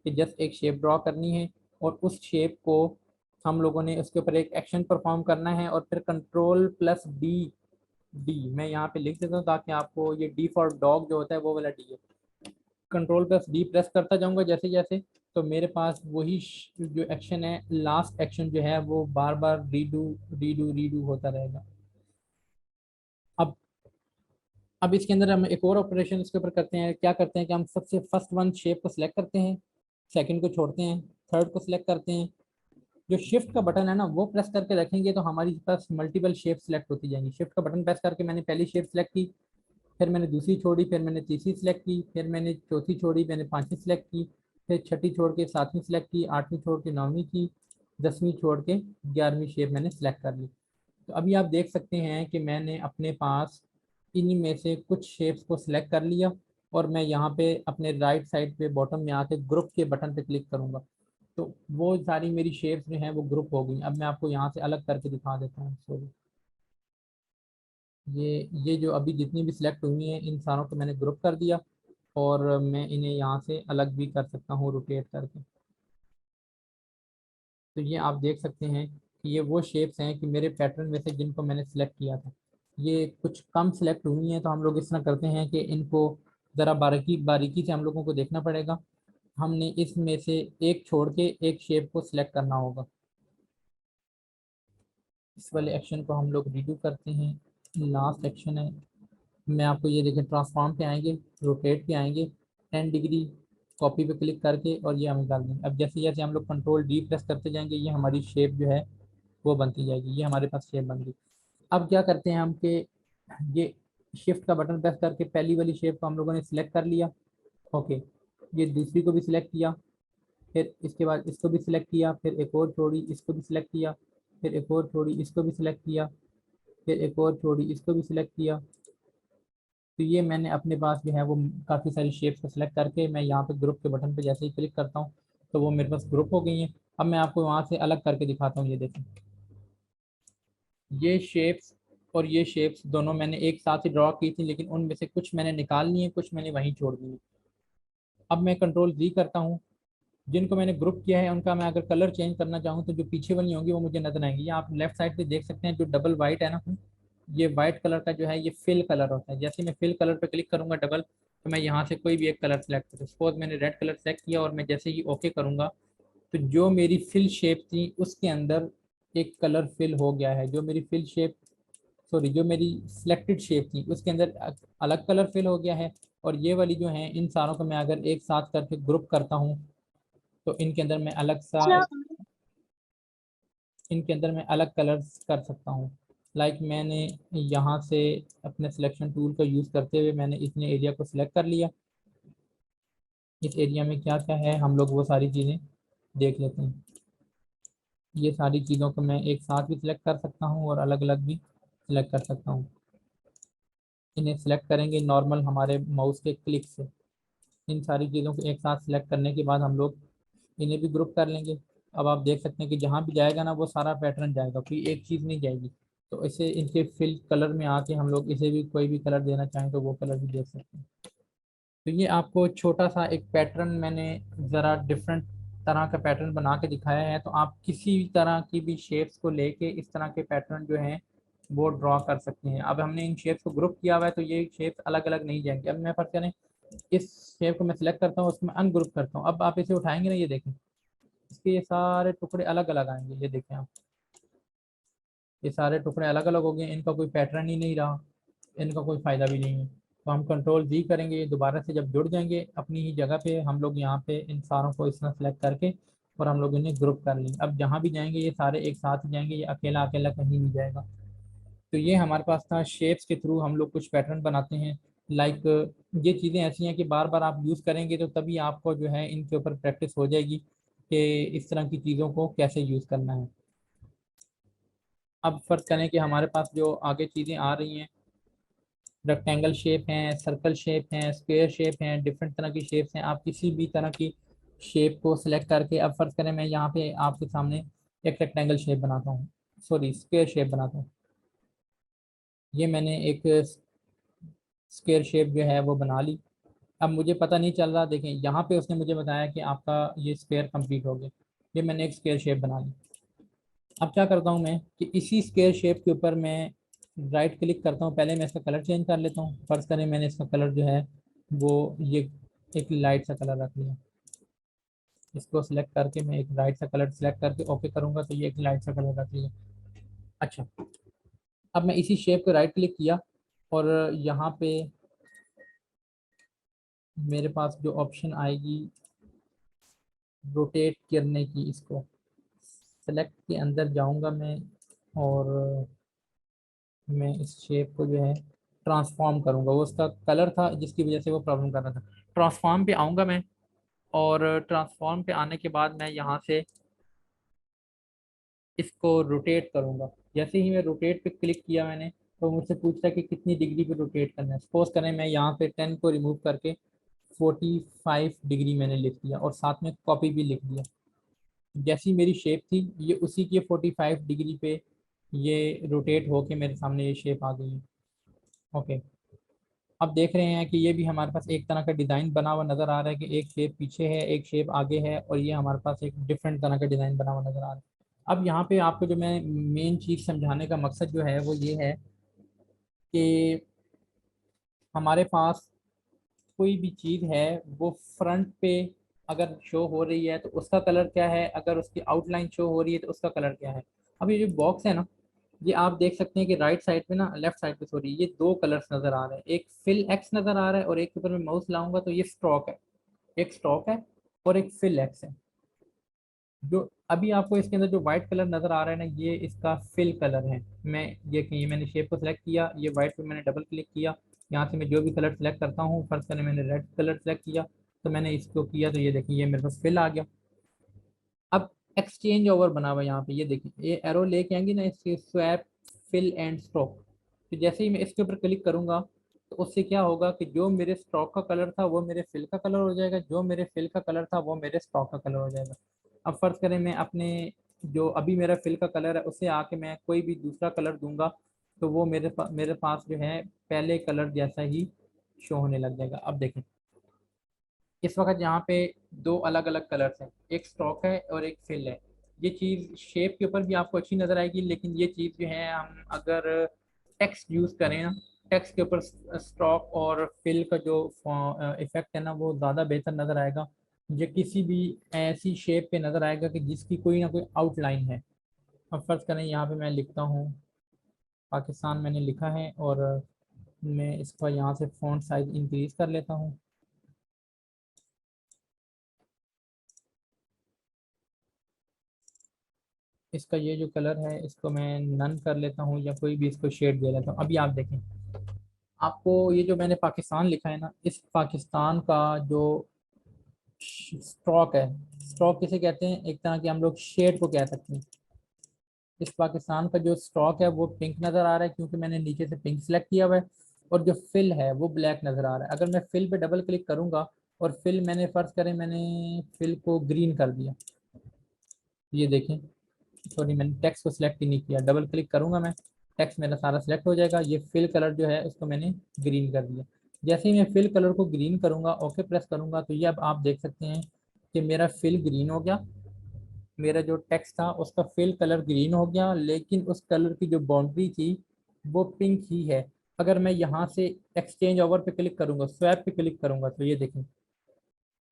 Speaker 1: कि जस्ट एक शेप ड्रॉ करनी है, और उस शेप को हम लोगों ने उसके ऊपर एक एक्शन परफॉर्म करना है, और फिर कंट्रोल प्लस डी, डी मैं यहाँ पे लिख देता हूँ ताकि आपको, ये डी फॉर डॉग जो होता है वो वाला डी है। कंट्रोल प्लस डी प्रेस करता जाऊंगा जैसे जैसे, तो मेरे पास वही जो एक्शन है, लास्ट एक्शन जो है वो बार बार रीडू रीडू रीडू होता रहेगा। अब अब इसके अंदर हम एक और ऑपरेशन इसके ऊपर करते हैं। क्या करते हैं कि हम सबसे फर्स्ट वन शेप को सिलेक्ट करते हैं, सेकंड को छोड़ते हैं, थर्ड को सिलेक्ट करते हैं। जो शिफ्ट का बटन है ना वो प्रेस करके रखेंगे तो हमारी पास मल्टीपल शेप सिलेक्ट होती जाएंगी। शिफ्ट का बटन प्रेस करके मैंने पहली शेप सिलेक्ट की, फिर मैंने दूसरी छोड़ी, फिर मैंने तीसरी सिलेक्ट की, फिर मैंने चौथी छोड़ी, मैंने पांचवी सिलेक्ट की, फिर छठी छोड़ के सातवीं सिलेक्ट की, आठवीं छोड़ के नौवीं की, 10वीं छोड़ के 11वीं शेप मैंने सिलेक्ट कर ली। तो अभी आप देख सकते हैं कि मैंने अपने पास इन्हीं में से कुछ शेप्स को सिलेक्ट कर लिया, और मैं यहाँ पे अपने राइट साइड पे बॉटम में आके ग्रुप के बटन पे क्लिक करूँगा तो वो सारी मेरी शेप्स जो हैं वो ग्रुप हो गई। अब मैं आपको यहाँ से अलग करके दिखा देता हूँ। सॉरी, ये जो अभी जितनी भी सिलेक्ट हुई हैं इन सारों को मैंने ग्रुप कर दिया, और मैं इन्हें यहाँ से अलग भी कर सकता हूँ रोटेट करके। तो ये आप देख सकते हैं कि ये वो शेप्स हैं कि मेरे पैटर्न में से जिनको मैंने सेलेक्ट किया था। ये कुछ कम सिलेक्ट हुई हैं तो हम लोग इस तरह करते हैं कि इनको ज़रा बारीकी बारीकी से हम लोगों को देखना पड़ेगा। हमने इसमें से एक छोड़ के एक शेप को सिलेक्ट करना होगा। इस वाले एक्शन को हम लोग रिडू करते हैं, लास्ट एक्शन है। मैं आपको ये देखें, ट्रांसफॉर्म पे आएंगे, रोटेट पे आएंगे, 10 डिग्री, कॉपी पे क्लिक करके और ये हम डाल देंगे। अब जैसे जैसे हम लोग कंट्रोल डी प्रेस करते जाएंगे ये हमारी शेप जो है वो बनती जाएगी। ये हमारे पास शेप बन गई। अब क्या करते हैं हम कि ये शिफ्ट का बटन प्रेस करके पहली वाली शेप को हम लोगों ने सिलेक्ट कर लिया। ओके, ये दूसरी को भी सिलेक्ट किया, फिर इसके बाद इसको भी सिलेक्ट किया, फिर एक और छोड़ी, इसको भी सिलेक्ट किया, फिर एक और छोड़ी, इसको भी सिलेक्ट किया, फिर एक और छोड़ी, इसको भी सिलेक्ट किया। तो ये मैंने अपने पास जो है वो काफ़ी सारी शेप्स को सिलेक्ट करके मैं यहाँ पे ग्रुप के बटन पे जैसे ही क्लिक करता हूँ तो वो मेरे पास ग्रुप हो गई हैं। अब मैं आपको वहाँ से अलग करके दिखाता हूँ। ये देखें, ये शेप्स और ये शेप्स दोनों मैंने एक साथ ही ड्रॉ की थी, लेकिन उनमें से कुछ मैंने निकाल ली है, कुछ मैंने वहीं छोड़ दी है। अब मैं कंट्रोल जी करता हूँ, जिनको मैंने ग्रुप किया है उनका मैं अगर कलर चेंज करना चाहूँ तो जो पीछे वाली होंगी वो मुझे नजर आएंगी। ये आप लेफ्ट साइड पे देख सकते हैं जो डबल वाइट है ना, ये वाइट कलर का जो है ये फिल कलर होता है। जैसे मैं फिल कलर पे क्लिक करूंगा डबल, तो मैं यहाँ से कोई भी एक कलर सेलेक्ट करूँ। सपोज मैंने रेड कलर सेलेक्ट किया और मैं जैसे ही ओके करूंगा तो जो मेरी फिल शेप थी उसके अंदर एक कलर फिल हो गया है। जो मेरी फिल शेप, सॉरी, जो मेरी सिलेक्टेड शेप थी उसके अंदर अलग कलर फिल हो गया है। और ये वाली जो है इन सारों को मैं अगर एक साथ करके ग्रुप करता हूँ तो इनके अंदर मैं अलग सा, इनके अंदर मैं अलग कलर्स कर सकता हूँ। लाइक मैंने यहाँ से अपने सिलेक्शन टूल का यूज़ करते हुए मैंने इतने एरिया को सिलेक्ट कर लिया। इस एरिया में क्या क्या है हम लोग वो सारी चीज़ें देख लेते हैं। ये सारी चीज़ों को मैं एक साथ भी सिलेक्ट कर सकता हूँ और अलग अलग भी सिलेक्ट कर सकता हूँ। इन्हें सिलेक्ट करेंगे नॉर्मल हमारे माउस के क्लिक से। इन सारी चीज़ों को एक साथ सिलेक्ट करने के बाद हम लोग इन्हें भी ग्रुप कर लेंगे। अब आप देख सकते हैं कि जहाँ भी जाएगा ना वो सारा पैटर्न जाएगा, कोई एक चीज़ नहीं जाएगी। तो इसे इनके फिल कलर में आके हम लोग इसे भी कोई भी कलर देना चाहें तो वो कलर भी दे सकते हैं। तो ये आपको छोटा सा एक पैटर्न मैंने ज़रा डिफरेंट तरह का पैटर्न बना के दिखाया है, तो आप किसी भी तरह की भी शेप्स को लेके इस तरह के पैटर्न जो हैं वो ड्रॉ कर सकते हैं। अब हमने इन शेप्स को ग्रुप किया हुआ है तो ये शेप्स अलग अलग नहीं जाएंगे। अब मैं फर्स्ट करें इस शेप को मैं सिलेक्ट करता हूँ, उसमें अनग्रुप करता हूँ। अब आप इसे उठाएंगे ना, ये देखें इसके ये सारे टुकड़े अलग अलग आएंगे। ये देखें आप, ये सारे टुकड़े अलग अलग हो गए, इनका कोई पैटर्न ही नहीं रहा, इनका कोई फ़ायदा भी नहीं है। तो हम कंट्रोल जी करेंगे, दोबारा से जब जुड़ जाएंगे अपनी ही जगह पे, हम लोग यहाँ पे इन सारों को इस तरह सेलेक्ट करके और हम लोग इन्हें ग्रुप कर लेंगे। अब जहाँ भी जाएंगे ये सारे एक साथ ही जाएंगे, ये अकेला अकेला कहीं नहीं जाएगा। तो ये हमारे पास था, शेप्स के थ्रू हम लोग कुछ पैटर्न बनाते हैं। लाइक ये चीज़ें ऐसी हैं कि बार बार आप यूज़ करेंगे तो तभी आपको जो है इनके ऊपर प्रैक्टिस हो जाएगी कि इस तरह की चीज़ों को कैसे यूज़ करना है। अब फर्ज करें कि हमारे पास जो आगे चीज़ें आ रही हैं, रेक्टेंगल शेप हैं, सर्कल शेप हैं, स्क्वायर शेप हैं, डिफरेंट तरह की शेप्स हैं। आप किसी भी तरह की शेप को सिलेक्ट करके, अब फर्ज करें मैं यहाँ पे आपके सामने एक रेक्टेंगल शेप बनाता हूँ, सॉरी स्क्वायर शेप बनाता हूँ। ये मैंने एक स्क्वायर शेप जो है वो बना ली। अब मुझे पता नहीं चल रहा, देखें यहाँ पे उसने मुझे बताया कि आपका ये स्क्वायर कंप्लीट हो गया। ये मैंने एक स्क्वायर शेप बना ली। अब क्या करता हूँ मैं कि इसी स्क्वायर शेप के ऊपर मैं राइट क्लिक करता हूँ। पहले मैं इसका कलर चेंज कर लेता हूँ। फर्ज करें मैंने इसका कलर जो है वो ये एक लाइट सा कलर रख लिया। इसको सिलेक्ट करके मैं एक लाइट सा कलर सिलेक्ट करके ओके करूँगा तो ये एक लाइट सा कलर रख लिया। अच्छा, अब मैं इसी शेप को राइट क्लिक किया और यहाँ पे मेरे पास जो ऑप्शन आएगी रोटेट करने की, इसको सेलेक्ट के अंदर जाऊंगा मैं और मैं इस शेप को जो है ट्रांसफॉर्म करूंगा। वो उसका कलर था जिसकी वजह से वो प्रॉब्लम कर रहा था। ट्रांसफॉर्म पे आऊंगा मैं और ट्रांसफॉर्म पे आने के बाद मैं यहाँ से इसको रोटेट करूंगा। जैसे ही मैं रोटेट पे क्लिक किया मैंने, तो मुझसे पूछता है कि कितनी डिग्री पे रोटेट करना है। सपोज करें मैं यहाँ पे 10 को रिमूव करके 45 डिग्री मैंने लिख दिया और साथ में कॉपी भी लिख दिया। जैसी मेरी शेप थी ये उसी के 45 डिग्री पे ये रोटेट होके मेरे सामने ये शेप आ गई है। ओके, अब देख रहे हैं कि ये भी हमारे पास एक तरह का डिज़ाइन बना हुआ नज़र आ रहा है कि एक शेप पीछे है, एक शेप आगे है, और ये हमारे पास एक डिफरेंट तरह का डिज़ाइन बना हुआ नज़र आ रहा है। अब यहाँ पे आपको जो मैं मेन चीज़ समझाने का मकसद जो है वो ये है कि हमारे पास कोई भी चीज़ है वो फ्रंट पे अगर शो हो रही है तो उसका कलर क्या है, अगर उसकी आउटलाइन शो हो रही है तो उसका कलर क्या है। अब ये जो बॉक्स है ना, ये आप देख सकते हैं कि राइट साइड पे ना, लेफ्ट साइड पे सॉरी, ये दो कलर्स नज़र आ रहे हैं। एक फिल एक्स नज़र आ रहा है और एक के ऊपर मैं माउस लाऊंगा तो ये स्ट्रोक है। एक स्ट्रोक है और एक फिल एक्स है। जो अभी आपको इसके अंदर जो व्हाइट कलर नज़र आ रहा है ना, ये इसका फिल कलर है। मैं ये कहिए मैंने शेप को सिलेक्ट किया, ये व्हाइट पे मैंने डबल क्लिक किया, यहाँ से मैं जो भी कलर सेलेक्ट करता हूँ, फर्स्ट करें मैंने रेड कलर सेलेक्ट किया तो मैंने इसको किया तो ये देखिए ये मेरे पास फिल आ गया। अब एक्सचेंज ओवर बना हुआ यहाँ पे, ये देखिए ये एरो लेके आएंगे ना, इसके स्वैप फिल एंड स्ट्रोक। तो जैसे ही मैं इसके ऊपर क्लिक करूंगा तो उससे क्या होगा कि जो मेरे स्ट्रोक का कलर था वो मेरे फिल का कलर हो जाएगा, जो मेरे फिल का कलर था वो मेरे स्ट्रोक का कलर हो जाएगा। अब फर्ज करें मैं अपने जो अभी मेरा फिल का कलर है उससे आके मैं कोई भी दूसरा कलर दूंगा तो वो मेरे पास जो है पहले कलर जैसा ही शो होने लग जाएगा। अब देखें इस वक्त यहाँ पे दो अलग अलग कलर्स हैं, एक स्टॉक है और एक फिल है। ये चीज़ शेप के ऊपर भी आपको अच्छी नज़र आएगी, लेकिन ये चीज़ जो है हम अगर टेक्स्ट यूज़ करें ना, टेक्स्ट के ऊपर स्टॉक और फिल का जो इफेक्ट है ना वो ज़्यादा बेहतर नज़र आएगा। ये किसी भी ऐसी शेप पे नज़र आएगा कि जिसकी कोई ना कोई आउटलाइन है। अब फर्ज करें यहाँ पे मैं लिखता हूँ पाकिस्तान, मैंने लिखा है और मैं इसका यहाँ से फ़ॉन्ट साइज इंक्रीज कर लेता हूँ। इसका ये जो कलर है इसको मैं नन कर लेता हूँ या कोई भी इसको शेड दे लेता हूँ। अभी आप देखें, आपको ये जो मैंने पाकिस्तान लिखा है ना, इस पाकिस्तान का जो स्ट्रोक है, स्ट्रोक किसे कहते हैं, एक तरह के हम लोग शेड को कह सकते हैं। इस पाकिस्तान का जो स्ट्रोक है वो पिंक नज़र आ रहा है क्योंकि मैंने नीचे से पिंक सेलेक्ट किया हुआ है, और जो फिल है वो ब्लैक नज़र आ रहा है। अगर मैं फिल पे डबल क्लिक करूँगा और फिल मैंने फर्ज करें मैंने फिल को ग्रीन कर दिया, ये देखें, सॉरी मैंने टेक्स्ट को सिलेक्ट ही नहीं किया, डबल क्लिक करूंगा मैं, टेक्स्ट मेरा सारा सिलेक्ट हो जाएगा। ये फिल कलर जो है उसको मैंने ग्रीन कर दिया। जैसे ही मैं फिल कलर को ग्रीन करूंगा, ओके प्रेस करूंगा, तो ये अब आप देख सकते हैं कि मेरा फिल ग्रीन हो गया, मेरा जो टेक्स्ट था उसका फिल कलर ग्रीन हो गया, लेकिन उस कलर की जो बाउंड्री थी वो पिंक ही है। अगर मैं यहाँ से एक्सचेंज ओवर पे क्लिक करूंगा, स्वैप पे क्लिक करूंगा, तो ये देखें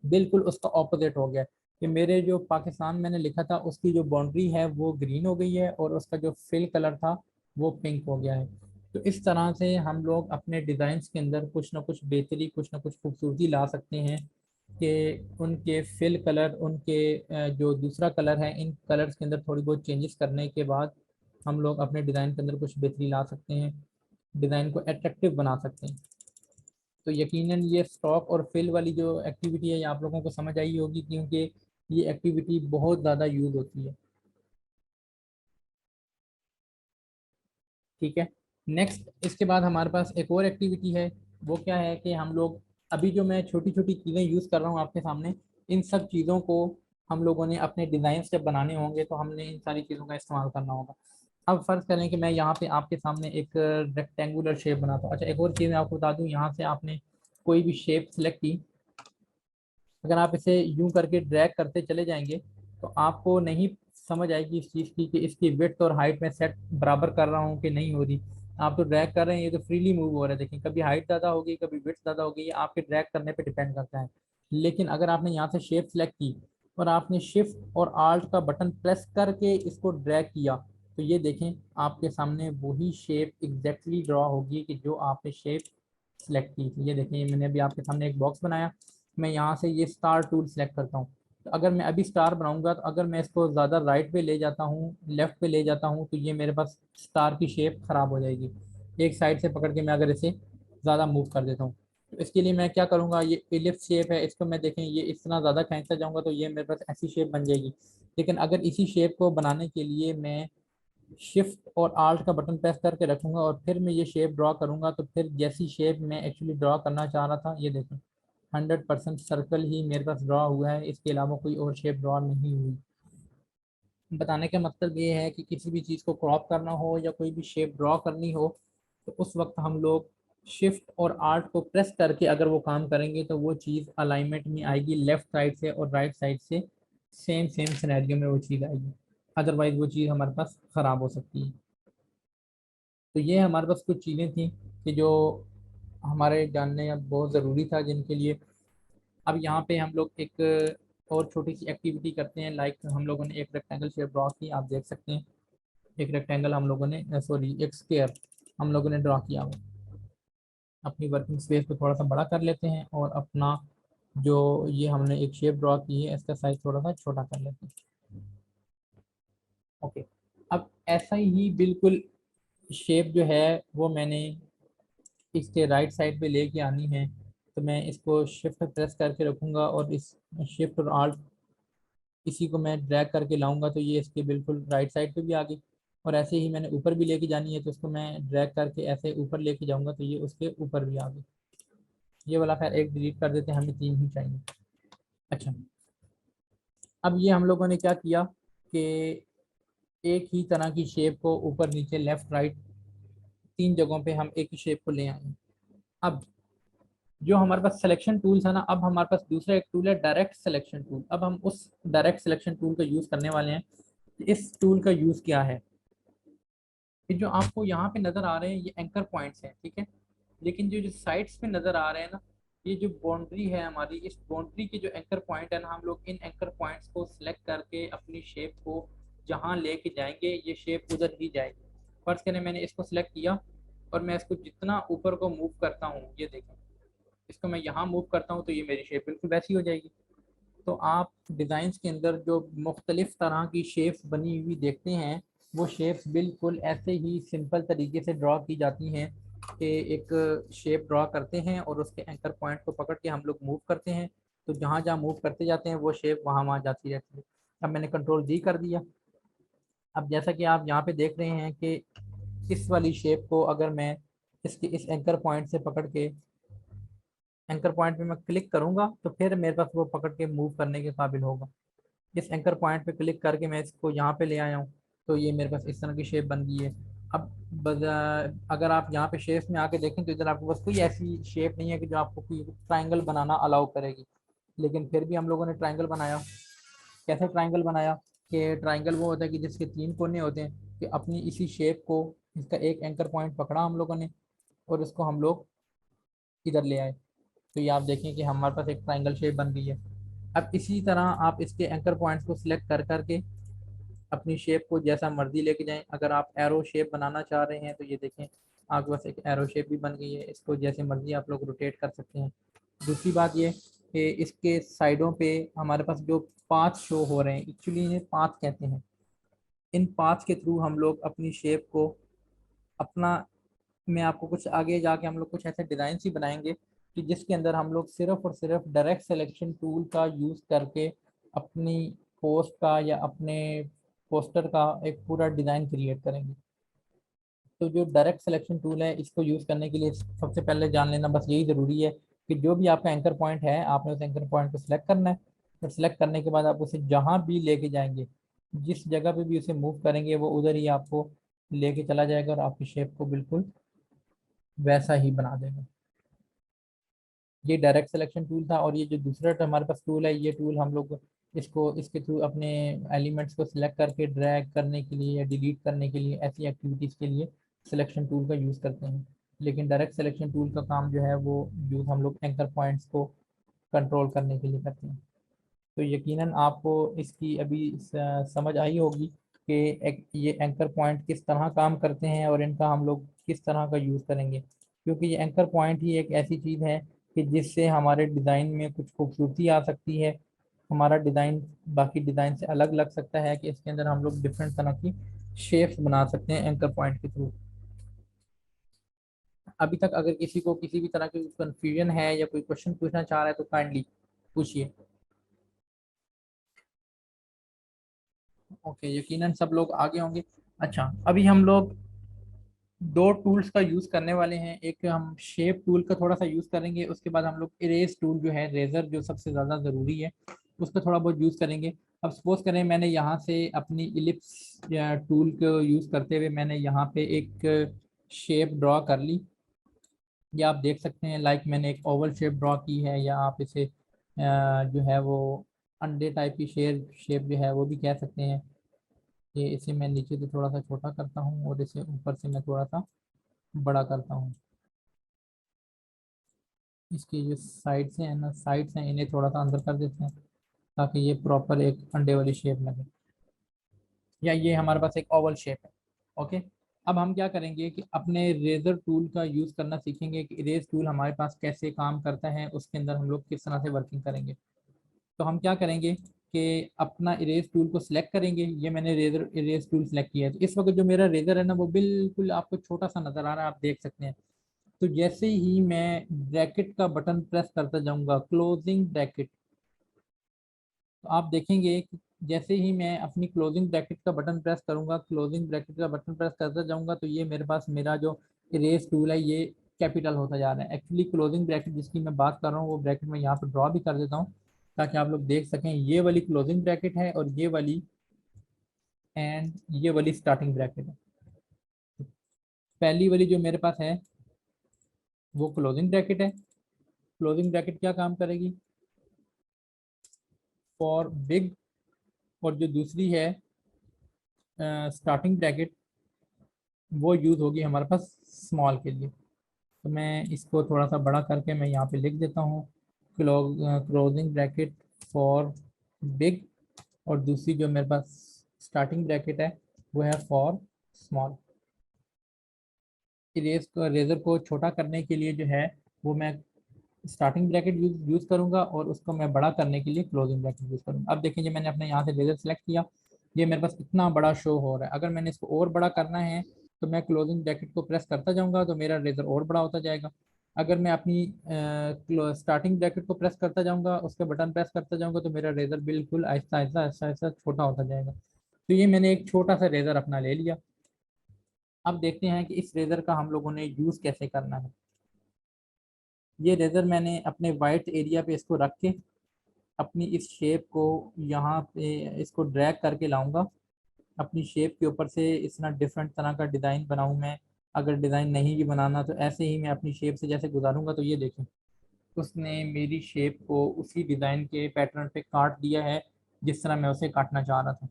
Speaker 1: बिल्कुल उसका ऑपोजिट हो गया कि मेरे जो पाकिस्तान मैंने लिखा था उसकी जो बाउंड्री है वो ग्रीन हो गई है और उसका जो फिल कलर था वो पिंक हो गया है। तो इस तरह से हम लोग अपने डिज़ाइंस के अंदर कुछ ना कुछ बेहतरी, कुछ ना कुछ खूबसूरती ला सकते हैं कि उनके फिल कलर, उनके जो दूसरा कलर है, इन कलर्स के अंदर थोड़ी बहुत चेंजेस करने के बाद हम लोग अपने डिज़ाइन के अंदर कुछ बेहतरी ला सकते हैं, डिज़ाइन को अट्रैक्टिव बना सकते हैं। तो यकीनन ये स्टॉक और फिल वाली जो एक्टिविटी है ये आप लोगों को समझ आई होगी, क्योंकि ये एक्टिविटी बहुत ज़्यादा यूज़ होती है। ठीक है। नेक्स्ट इसके बाद हमारे पास एक और एक्टिविटी है। वो क्या है कि हम लोग अभी जो मैं छोटी छोटी चीज़ें यूज़ कर रहा हूँ आपके सामने, इन सब चीज़ों को हम लोगों ने अपने डिज़ाइन जब बनाने होंगे तो हमने इन सारी चीज़ों का इस्तेमाल करना होगा। अब फ़र्ज़ करें कि मैं यहाँ पे आपके सामने एक रेक्टेंगुलर शेप बनाता हूँ। अच्छा, एक और चीज़ मैं आपको बता दूँ, यहाँ से आपने कोई भी शेप सेलेक्ट की, अगर आप इसे यूं करके ड्रैग करते चले जाएंगे तो आपको नहीं समझ आएगी इस चीज़ की कि इसकी विड्थ और हाइट में सेट बराबर कर रहा हूँ कि नहीं हो रही। आप तो ड्रैग कर रहे हैं, ये तो फ्रीली मूव हो रहा है। देखिए कभी हाइट ज़्यादा होगी, कभी विड्थ ज़्यादा होगी, ये आपके ड्रैग करने पे डिपेंड करता है। लेकिन अगर आपने यहाँ से शेप सेलेक्ट की और आपने शिफ्ट और आल्ट का बटन प्रेस करके इसको ड्रैग किया, तो ये देखें आपके सामने वही शेप एग्जैक्टली ड्रॉ होगी कि जो आपने शेप सेलेक्ट की थी। ये देखें मैंने अभी आपके सामने एक बॉक्स बनाया, मैं यहाँ से ये स्टार टूल सेलेक्ट करता हूँ। तो अगर मैं अभी स्टार बनाऊंगा तो अगर मैं इसको ज़्यादा राइट पे ले जाता हूँ, लेफ्ट पे ले जाता हूँ, तो ये मेरे पास स्टार की शेप ख़राब हो जाएगी। एक साइड से पकड़ के मैं अगर इसे ज़्यादा मूव कर देता हूँ, तो इसके लिए मैं क्या करूँगा, ये इलिप्स शेप है, इसको मैं देखें ये इतना ज़्यादा खींचता जाऊँगा तो ये मेरे पास ऐसी शेप बन जाएगी। लेकिन अगर इसी शेप को बनाने के लिए मैं शिफ्ट और आल्ट का बटन प्रेस करके रखूंगा और फिर मैं ये शेप ड्रॉ करूंगा, तो फिर जैसी शेप मैं एक्चुअली ड्रॉ करना चाह रहा था, ये देखें 100% सर्कल ही मेरे पास ड्रॉ हुआ है, इसके अलावा कोई और शेप ड्रॉ नहीं हुई। बताने का मतलब ये है कि किसी भी चीज़ को क्रॉप करना हो या कोई भी शेप ड्रॉ करनी हो, तो उस वक्त हम लोग शिफ्ट और आर्ट को प्रेस करके अगर वो काम करेंगे तो वो चीज़ अलाइनमेंट में आएगी, लेफ्ट साइड से और राइट साइड से सेम सेम सिनेरियो में वो चीज़ आएगी। अदरवाइज वो चीज़ हमारे पास ख़राब हो सकती है। तो ये हमारे पास कुछ चीज़ें थी कि जो हमारे जानने अब बहुत ज़रूरी था, जिनके लिए अब यहाँ पे हम लोग एक और छोटी सी एक्टिविटी करते हैं। लाइक हम लोगों ने एक रेक्टेंगल शेप ड्रॉ की, आप देख सकते हैं एक रेक्टेंगल हम लोगों ने, सॉरी एक स्क्वायर हम लोगों ने ड्रॉ किया हुआ। अपनी वर्किंग स्पेस को थोड़ा सा बड़ा कर लेते हैं और अपना जो ये हमने एक शेप ड्रॉ की है इसका साइज थोड़ा सा छोटा कर लेते हैं। ओके, अब ऐसा ही बिल्कुल शेप जो है वो मैंने इसके राइट साइड पे लेके आनी है। तो मैं इसको शिफ्ट प्रेस करके रखूँगा और इस शिफ्ट और आल्ट इसी को मैं ड्रैग करके लाऊंगा तो ये इसके बिल्कुल राइट साइड पे भी आ गई। और ऐसे ही मैंने ऊपर भी लेके जानी है तो इसको मैं ड्रैग करके ऐसे ऊपर लेके जाऊंगा तो ये उसके ऊपर भी आ गई। ये वाला खैर एक डिलीट कर देते हैं, हमें 3 ही चाहिए। अच्छा, अब ये हम लोगों ने क्या किया कि एक ही तरह की शेप को ऊपर नीचे लेफ्ट राइट 3 जगहों पे हम एक ही शेप को ले आए। अब जो हमारे पास सिलेक्शन टूल था ना, अब हमारे पास दूसरा एक टूल है डायरेक्ट सिलेक्शन टूल। अब हम उस डायरेक्ट सिलेक्शन टूल का यूज़ करने वाले हैं। इस टूल का यूज़ क्या है, ये जो आपको यहाँ पे नज़र आ रहे हैं ये एंकर पॉइंट्स हैं, ठीक है। लेकिन जो जो साइड्स पे नज़र आ रहे हैं ना, ये जो बाउंड्री है हमारी, इस बाउंड्री के जो एंकर पॉइंट है ना, हम लोग इन एंकर पॉइंट्स को सिलेक्ट करके अपनी शेप को जहाँ लेके जाएंगे ये शेप उधर ही जाएगी। फर्स्ट करें मैंने इसको सिलेक्ट किया और मैं इसको जितना ऊपर को मूव करता हूँ, ये देखें इसको मैं यहाँ मूव करता हूँ तो ये मेरी शेप बिल्कुल वैसी हो जाएगी। तो आप डिज़ाइंस के अंदर जो मुख्तलिफ तरह की शेप्स बनी हुई देखते हैं, वो शेप्स बिल्कुल ऐसे ही सिंपल तरीके से ड्रॉ की जाती हैं कि एक शेप ड्रॉ करते हैं और उसके एंकर पॉइंट को पकड़ के हम लोग मूव करते हैं, तो जहाँ जहाँ मूव करते जाते हैं वो शेप वहाँ वहाँ जाती रहती है। अब मैंने कंट्रोल जी कर दिया। अब जैसा कि आप यहाँ पे देख रहे हैं कि इस वाली शेप को अगर मैं इसके इस एंकर पॉइंट से पकड़ के एंकर पॉइंट पे मैं क्लिक करूंगा तो फिर मेरे पास वो पकड़ के मूव करने के काबिल होगा। इस एंकर पॉइंट पे क्लिक करके मैं इसको यहाँ पे ले आया हूँ तो ये मेरे पास इस तरह की शेप बन गई है। अब अगर आप यहाँ पे शेप्स में आके देखें तो इधर आपके पास कोई ऐसी शेप नहीं है कि जो आपको कोई ट्राइंगल बनाना अलाउ करेगी। लेकिन फिर भी हम लोगों ने ट्राइंगल बनाया। कैसे ट्राइंगल बनाया कि ट्राइंगल वो होता है कि जिसके 3 कोने होते हैं, कि अपनी इसी शेप को, इसका एक एंकर पॉइंट पकड़ा हम लोगों ने और इसको हम लोग इधर ले आए। तो ये आप देखें कि हमारे पास एक ट्राइंगल शेप बन गई है। अब इसी तरह आप इसके एंकर पॉइंट्स को सिलेक्ट कर करके अपनी शेप को जैसा मर्जी लेके जाएं। अगर आप एरो शेप बनाना चाह रहे हैं तो ये देखें आपके पास एक एरो शेप भी बन गई है, इसको जैसे मर्जी आप लोग रोटेट कर सकते हैं। दूसरी बात ये कि इसके साइडों पे हमारे पास जो पाथ शो हो रहे हैं, एक्चुअली इन्हें पाथ कहते हैं। इन पाथ के थ्रू हम लोग अपनी शेप को अपना, मैं आपको कुछ आगे जाके हम लोग कुछ ऐसे डिज़ाइन ही बनाएंगे कि जिसके अंदर हम लोग सिर्फ और सिर्फ डायरेक्ट सिलेक्शन टूल का यूज़ करके अपनी पोस्ट का या अपने पोस्टर का एक पूरा डिज़ाइन क्रिएट करेंगे। तो जो डायरेक्ट सिलेक्शन टूल है, इसको यूज़ करने के लिए सबसे पहले जान लेना बस यही ज़रूरी है कि जो भी आपका एंकर पॉइंट है, आपने उस एंकर पॉइंट को सिलेक्ट करना है। और सिलेक्ट करने के बाद आप उसे जहाँ भी लेके जाएंगे, जिस जगह पे भी उसे मूव करेंगे, वो उधर ही आपको लेके चला जाएगा और आपकी शेप को बिल्कुल वैसा ही बना देगा। ये डायरेक्ट सिलेक्शन टूल था। और ये जो दूसरा हमारे पास टूल है, ये टूल हम लोग इसको इसके थ्रू अपने एलिमेंट्स को सिलेक्ट करके ड्रैग करने के लिए या डिलीट करने के लिए, ऐसी एक्टिविटीज़ के लिए सिलेक्शन टूल का यूज़ करते हैं। लेकिन डायरेक्ट सिलेक्शन टूल का काम जो है वो यूज़ हम लोग एंकर पॉइंट्स को कंट्रोल करने के लिए करते हैं। तो यकीनन आपको इसकी अभी समझ आई होगी कि ये एंकर पॉइंट किस तरह काम करते हैं और इनका हम लोग किस तरह का यूज़ करेंगे। क्योंकि ये एंकर पॉइंट ही एक ऐसी चीज़ है कि जिससे हमारे डिज़ाइन में कुछ खूबसूरती आ सकती है, हमारा डिज़ाइन बाकी डिज़ाइन से अलग लग सकता है, कि इसके अंदर हम लोग डिफरेंट तरह की शेप्स बना सकते हैं एंकर पॉइंट के थ्रू। अभी तक अगर किसी को किसी भी तरह की कंफ्यूजन है या कोई क्वेश्चन पूछना चाह रहा है तो काइंडली पूछिए। ओके, यकीनन सब लोग आगे होंगे। अच्छा, अभी हम लोग दो टूल्स का यूज़ करने वाले हैं। एक हम शेप टूल का थोड़ा सा यूज़ करेंगे, उसके बाद हम लोग इरेज टूल जो है, रेजर जो सबसे ज़्यादा ज़रूरी है, उसका थोड़ा बहुत यूज़ करेंगे। अब सपोज करें मैंने यहाँ से अपनी इलिप्स टूल को यूज़ करते हुए मैंने यहाँ पे एक शेप ड्रॉ कर ली। या आप देख सकते हैं लाइक मैंने एक ओवल शेप ड्रॉ की है, या आप इसे जो है वो अंडे टाइप की शेप जो है वो भी कह सकते हैं। ये इसे मैं नीचे से थोड़ा सा छोटा करता हूँ और इसे ऊपर से मैं थोड़ा सा बड़ा करता हूँ। इसकी जो साइड्स हैं ना, साइड्स हैं, इन्हें थोड़ा सा अंदर कर देते हैं ताकि ये प्रॉपर एक अंडे वाली शेप लगे। या ये हमारे पास एक ओवल शेप है। ओके, अब हम क्या करेंगे कि अपने रेजर टूल का यूज़ करना सीखेंगे कि इरेज टूल हमारे पास कैसे काम करता है, उसके अंदर हम लोग किस तरह से वर्किंग करेंगे। तो हम क्या करेंगे कि अपना इरेज टूल को सिलेक्ट करेंगे। ये मैंने रेजर इरेज टूल सेलेक्ट किया है। तो इस वक्त जो मेरा रेजर है ना, वो बिल्कुल आपको छोटा सा नज़र आ रहा है, आप देख सकते हैं। तो जैसे ही मैं ब्रैकेट का बटन प्रेस करता जाऊंगा, क्लोजिंग ब्रैकेट, तो आप देखेंगे कि जैसे ही मैं अपनी क्लोजिंग ब्रैकेट का बटन प्रेस करूंगा, क्लोजिंग ब्रैकेट का बटन प्रेस करता जाऊंगा, तो ये मेरे पास मेरा जो इरेज टूल है ये कैपिटल होता जा रहा है। एक्चुअली क्लोजिंग ब्रैकेट जिसकी मैं बात कर रहा हूँ वो ब्रैकेट मैं यहाँ पर ड्रॉ भी कर देता हूँ ताकि आप लोग देख सकें। ये वाली क्लोजिंग ब्रैकेट है और ये वाली एंड ये वाली स्टार्टिंग ब्रैकेट है। पहली वाली जो मेरे पास है वो क्लोजिंग ब्रैकेट है। क्लोजिंग ब्रैकेट क्या काम करेगी, फॉर बिग। और जो दूसरी है स्टार्टिंग ब्रैकेट, वो यूज़ होगी हमारे पास स्मॉल के लिए। तो मैं इसको थोड़ा सा बड़ा करके मैं यहाँ पे लिख देता हूँ, क्लोजिंग ब्रैकेट फॉर बिग। और दूसरी जो मेरे पास स्टार्टिंग ब्रैकेट है वो है फॉर स्मॉल। रेजर को छोटा करने के लिए जो है वो मैं स्टार्टिंग ब्रैकेट यूज़ करूंगा और उसको मैं बड़ा करने के लिए क्लोजिंग ब्रैकेट यूज़ करूंगा। अब देखिए मैंने अपने यहाँ से लेजर सेलेक्ट किया, ये मेरे पास इतना बड़ा शो हो रहा है। अगर मैंने इसको और बड़ा करना है तो मैं क्लोजिंग ब्रैकेट को प्रेस करता जाऊंगा तो मेरा लेजर और बड़ा होता जाएगा। अगर मैं अपनी स्टार्टिंग ब्रैकेट को प्रेस करता जाऊंगा, उसके बटन प्रेस करता जाऊंगा, तो मेरा रेजर बिल्कुल आहिस्ता आहिस्ता आहिस्ता आहिस्ता छोटा होता जाएगा। तो ये मैंने एक छोटा सा रेजर अपना ले लिया। अब देखते हैं कि इस रेजर का हम लोगों ने यूज़ कैसे करना है। ये रेजर मैंने अपने वाइट एरिया पे इसको रख के अपनी इस शेप को यहाँ पे इसको ड्रैग करके लाऊंगा अपनी शेप के ऊपर से। इस तरह डिफरेंट तरह का डिज़ाइन बनाऊँ मैं। अगर डिज़ाइन नहीं भी बनाना तो ऐसे ही मैं अपनी शेप से जैसे गुजारूंगा। तो ये देखें उसने मेरी शेप को उसी डिज़ाइन के पैटर्न पे काट दिया है जिस तरह मैं उसे काटना चाह रहा था।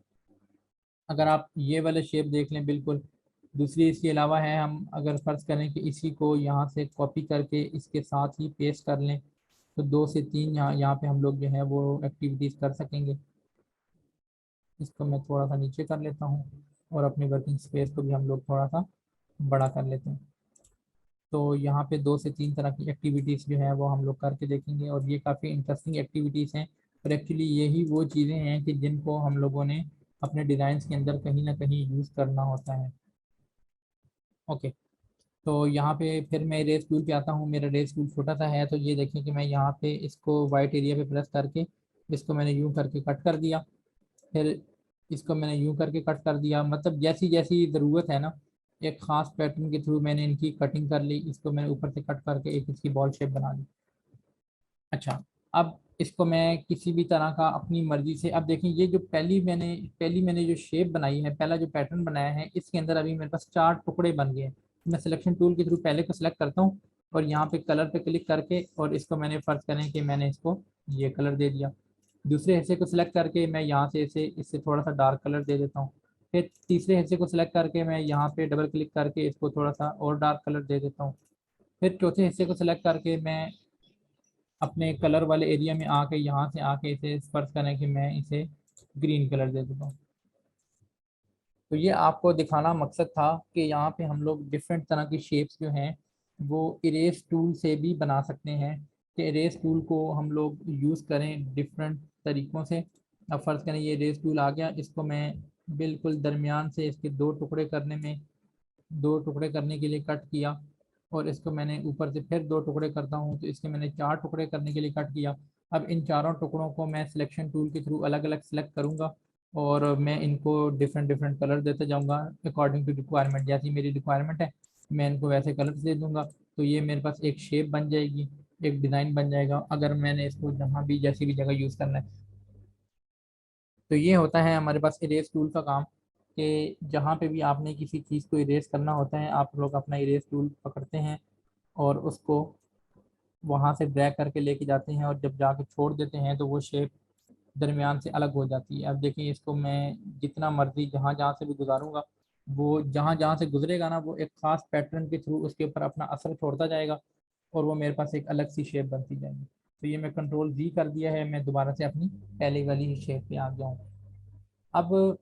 Speaker 1: अगर आप ये वाले शेप देख लें, बिल्कुल दूसरी इसके अलावा है, हम अगर फर्ज करें कि इसी को यहाँ से कॉपी करके इसके साथ ही पेस्ट कर लें, तो 2 से 3 यहाँ पे हम लोग जो है वो एक्टिविटीज़ कर सकेंगे। इसको मैं थोड़ा सा नीचे कर लेता हूँ और अपनी वर्किंग स्पेस को भी हम लोग थोड़ा सा बड़ा कर लेते हैं। तो यहाँ पे 2 से 3 तरह की एक्टिविटीज़ जो है वो हम लोग करके देखेंगे, और ये काफ़ी इंटरेस्टिंग एक्टिविटीज़ हैं। और एक्चुअली यही वो चीज़ें हैं कि जिनको हम लोगों ने अपने डिज़ाइंस के अंदर कहीं ना कहीं यूज़ करना होता है। ओके, तो यहाँ पे फिर मैं रेस टूल पे आता हूँ। मेरा रेस टूल छोटा सा है, तो ये देखें कि मैं यहाँ पे इसको वाइट एरिया पे प्रेस करके इसको मैंने यूँ करके कट कर दिया। फिर इसको मैंने यूँ करके कट कर दिया, मतलब जैसी जैसी ज़रूरत है ना, एक ख़ास पैटर्न के थ्रू मैंने इनकी कटिंग कर ली। इसको मैंने ऊपर से कट करके एक इसकी बॉल शेप बना ली। अच्छा, अब इसको मैं किसी भी तरह का अपनी मर्जी से, अब देखें ये जो पहली मैंने जो शेप बनाई है, पहला जो पैटर्न बनाया है, इसके अंदर अभी मेरे पास 4 टुकड़े बन गए हैं। मैं सिलेक्शन टूल के थ्रू पहले को सिलेक्ट करता हूँ और यहाँ पे कलर पे क्लिक करके, और इसको मैंने फर्ज करें कि मैंने इसको ये कलर दे दिया। दूसरे हिस्से को सिलेक्ट करके मैं यहाँ से इसे इससे थोड़ा सा डार्क कलर दे देता हूँ। फिर तीसरे हिस्से को सिलेक्ट करके मैं यहाँ पे डबल क्लिक करके इसको थोड़ा सा और डार्क कलर दे देता हूँ। फिर चौथे हिस्से को सिलेक्ट करके मैं अपने कलर वाले एरिया में आके यहाँ से आके इसे स्पर्श करें कि मैं इसे ग्रीन कलर दे देता हूँ। तो ये आपको दिखाना मकसद था कि यहाँ पे हम लोग डिफरेंट तरह की शेप्स जो हैं वो इरेज टूल से भी बना सकते हैं, कि इरेज टूल को हम लोग यूज़ करें डिफरेंट तरीक़ों से। अब फ़र्ज़ करें ये इरेज टूल आ गया, इसको मैं बिल्कुल दरमियान से इसके 2 टुकड़े करने के लिए कट किया, और इसको मैंने ऊपर से फिर 2 टुकड़े करता हूँ तो इसके मैंने 4 टुकड़े करने के लिए कट किया। अब इन चारों टुकड़ों को मैं सिलेक्शन टूल के थ्रू अलग अलग सेलेक्ट करूँगा, और मैं इनको डिफरेंट डिफरेंट कलर देते जाऊँगा अकॉर्डिंग टू रिक्वायरमेंट। जैसी मेरी रिक्वायरमेंट है मैं इनको वैसे कलर्स दे दूँगा, तो ये मेरे पास एक शेप बन जाएगी, एक डिज़ाइन बन जाएगा, अगर मैंने इसको जहाँ भी जैसी भी जगह यूज़ करना है। तो ये होता है हमारे पास इरेज टूल का काम, कि जहाँ पे भी आपने किसी चीज़ को इरेज करना होता है, आप लोग अपना इरेज टूल पकड़ते हैं और उसको वहाँ से ड्रैग करके लेके जाते हैं, और जब जाके छोड़ देते हैं तो वो शेप दरमियान से अलग हो जाती है। अब देखिए इसको मैं जितना मर्जी जहाँ जहाँ से भी गुजारूंगा, वो जहाँ जहाँ से गुजरेगा ना, वो एक ख़ास पैटर्न के थ्रू उसके ऊपर अपना असर छोड़ता जाएगा, और वो मेरे पास एक अलग सी शेप बनती जाएगी। तो ये मैं कंट्रोल जी कर दिया है, मैं दोबारा से अपनी पहले वाली ही शेप पे आ गया हूँ। अब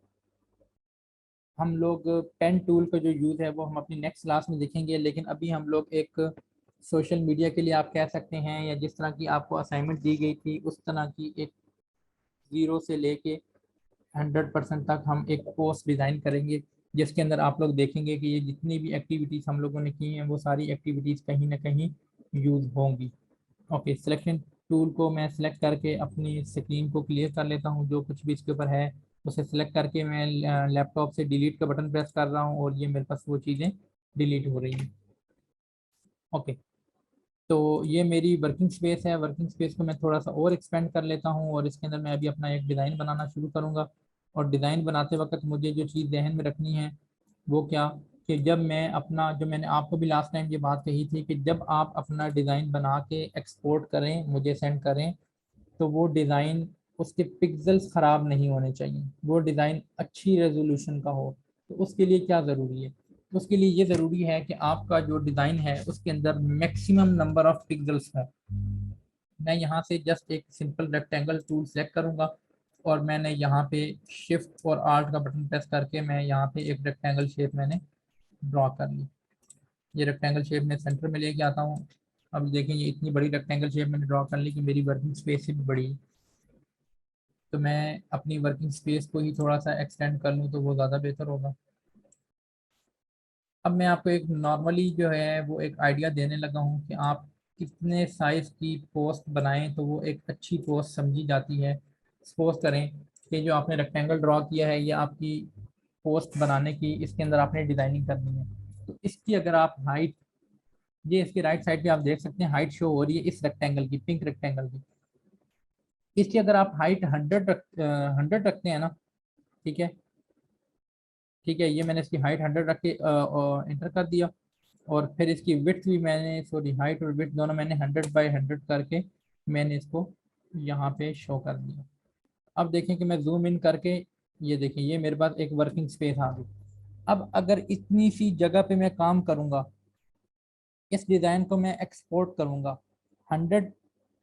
Speaker 1: हम लोग पेन टूल का जो यूज़ है वो हम अपनी नेक्स्ट क्लास में देखेंगे, लेकिन अभी हम लोग एक सोशल मीडिया के लिए आप कह सकते हैं, या जिस तरह की आपको असाइनमेंट दी गई थी उस तरह की एक 0 से लेके 100% तक हम एक पोस्ट डिज़ाइन करेंगे, जिसके अंदर आप लोग देखेंगे कि ये जितनी भी एक्टिविटीज़ हम लोगों ने की हैं वो सारी एक्टिविटीज़ कहीं ना कहीं यूज़ होंगी। ओके, सिलेक्शन टूल को मैं सिलेक्ट करके अपनी स्क्रीन को क्लियर कर लेता हूँ, जो कुछ भी इसके ऊपर है उसे सिलेक्ट करके मैं लैपटॉप से डिलीट का बटन प्रेस कर रहा हूँ, और ये मेरे पास वो चीज़ें डिलीट हो रही हैं। ओके, तो ये मेरी वर्किंग स्पेस है। वर्किंग स्पेस को मैं थोड़ा सा और एक्सपेंड कर लेता हूँ, और इसके अंदर मैं अभी अपना एक डिज़ाइन बनाना शुरू करूँगा। और डिज़ाइन बनाते वक्त मुझे जो चीज़ जहन में रखनी है वो क्या, कि जब मैं अपना, जो मैंने आपको भी लास्ट टाइम ये बात कही थी, कि जब आप अपना डिज़ाइन बना के एक्सपोर्ट करें मुझे सेंड करें, तो वो डिज़ाइन, उसके पिक्सल्स ख़राब नहीं होने चाहिए, वो डिज़ाइन अच्छी रेजोल्यूशन का हो। तो उसके लिए क्या ज़रूरी है, उसके लिए ये ज़रूरी है कि आपका जो डिज़ाइन है उसके अंदर मैक्सिमम नंबर ऑफ पिक्सल्स है। मैं यहाँ से जस्ट एक सिंपल रेक्टेंगल टूल सेलेक्ट करूँगा, और मैंने यहाँ पे शिफ्ट और आल्ट का बटन प्रेस करके मैं यहाँ पे एक रेक्टेंगल शेप मैंने ड्रॉ कर ली। ये रेक्टेंगल शेप में सेंटर में लेके आता हूँ। अब देखें ये इतनी बड़ी रेक्टेंगल शेप मैंने ड्रॉ कर ली कि मेरी वर्किंग स्पेस से भी बड़ी है। तो मैं अपनी वर्किंग स्पेस को ही थोड़ा सा एक्सटेंड कर लूँ तो वो ज़्यादा बेहतर होगा। अब मैं आपको एक नॉर्मली जो है वो एक आइडिया देने लगा हूँ कि आप कितने साइज़ की पोस्ट बनाएं तो वो एक अच्छी पोस्ट समझी जाती है। सपोज करें कि जो आपने रेक्टेंगल ड्रॉ किया है ये आपकी पोस्ट बनाने की, इसके अंदर आपने डिज़ाइनिंग करनी है। तो इसकी अगर आप हाइट, ये इसके राइट साइड पे आप देख सकते हैं हाइट शो हो रही है इस रेक्टेंगल की, पिंक रेक्टेंगल की। इसकी अगर आप हाइट 100 रखते हैं ना, ठीक है, ठीक है, ये मैंने इसकी हाइट 100 रख के इंटर कर दिया। और फिर इसकी विड्थ भी मैंने, सॉरी हाइट और विड्थ दोनों मैंने 100 बाई 100 करके मैंने इसको यहाँ पे शो कर दिया। अब देखें कि मैं जूम इन करके, ये देखें ये मेरे पास एक वर्किंग स्पेस आ गई। अब अगर इतनी सी जगह पे मैं काम करूंगा, इस डिज़ाइन को मैं एक्सपोर्ट करूंगा, 100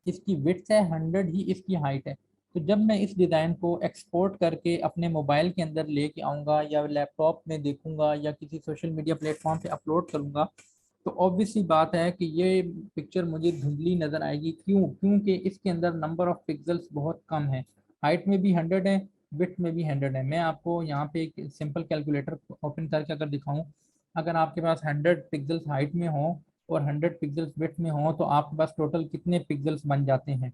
Speaker 1: इसकी विड्थ है, 100 ही इसकी हाइट है। तो जब मैं इस डिज़ाइन को एक्सपोर्ट करके अपने मोबाइल के अंदर लेके आऊँगा या लैपटॉप में देखूंगा या किसी सोशल मीडिया प्लेटफॉर्म पे अपलोड करूंगा, तो ऑब्वियसली बात है कि ये पिक्चर मुझे धुंधली नज़र आएगी। क्यों? क्योंकि इसके अंदर नंबर ऑफ पिक्सल्स बहुत कम है। हाइट में भी 100 है, विड्थ में भी 100 है। मैं आपको यहाँ पे एक सिंपल कैलकुलेटर ओपन करके अगर दिखाऊं, अगर आपके पास 100 पिक्सल्स हाइट में हो और 100 पिक्सल्स विड्थ में हो, तो आपके पास टोटल कितने पिक्सल्स बन जाते हैं।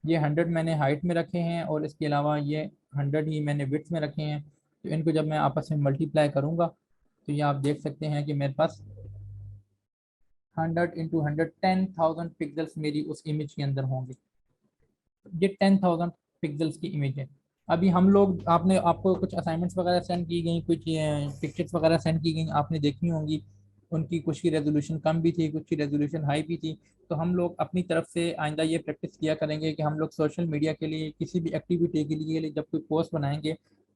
Speaker 1: ये 100 मैंने हाइट में रखे हैं और इसके अलावा ये 100 ही मैंने विड्थ में रखे हैं। तो इनको जब मैं आपस में मल्टीप्लाई करूंगा, तो ये आप देख सकते हैं कि मेरे पास 100 × 100 10,000 पिक्सल्स मेरी उस इमेज के अंदर होंगे। ये 10,000 पिक्सल्स की इमेज है। अभी हम लोग, आपने, आपको कुछ असाइनमेंट्स वगैरह सेंड की गई, कुछ पिक्चर्स वगैरह सेंड की गई, आपने देखी होंगी। उनकी कुछ की रेजोल्यूशन कम भी थी, कुछ की रेजोल्यूशन हाई भी थी। तो हम लोग अपनी तरफ से आइंदा ये प्रैक्टिस किया करेंगे कि हम लोग सोशल मीडिया के लिए, किसी भी एक्टिविटी के लिए जब कोई पोस्ट बनाएंगे,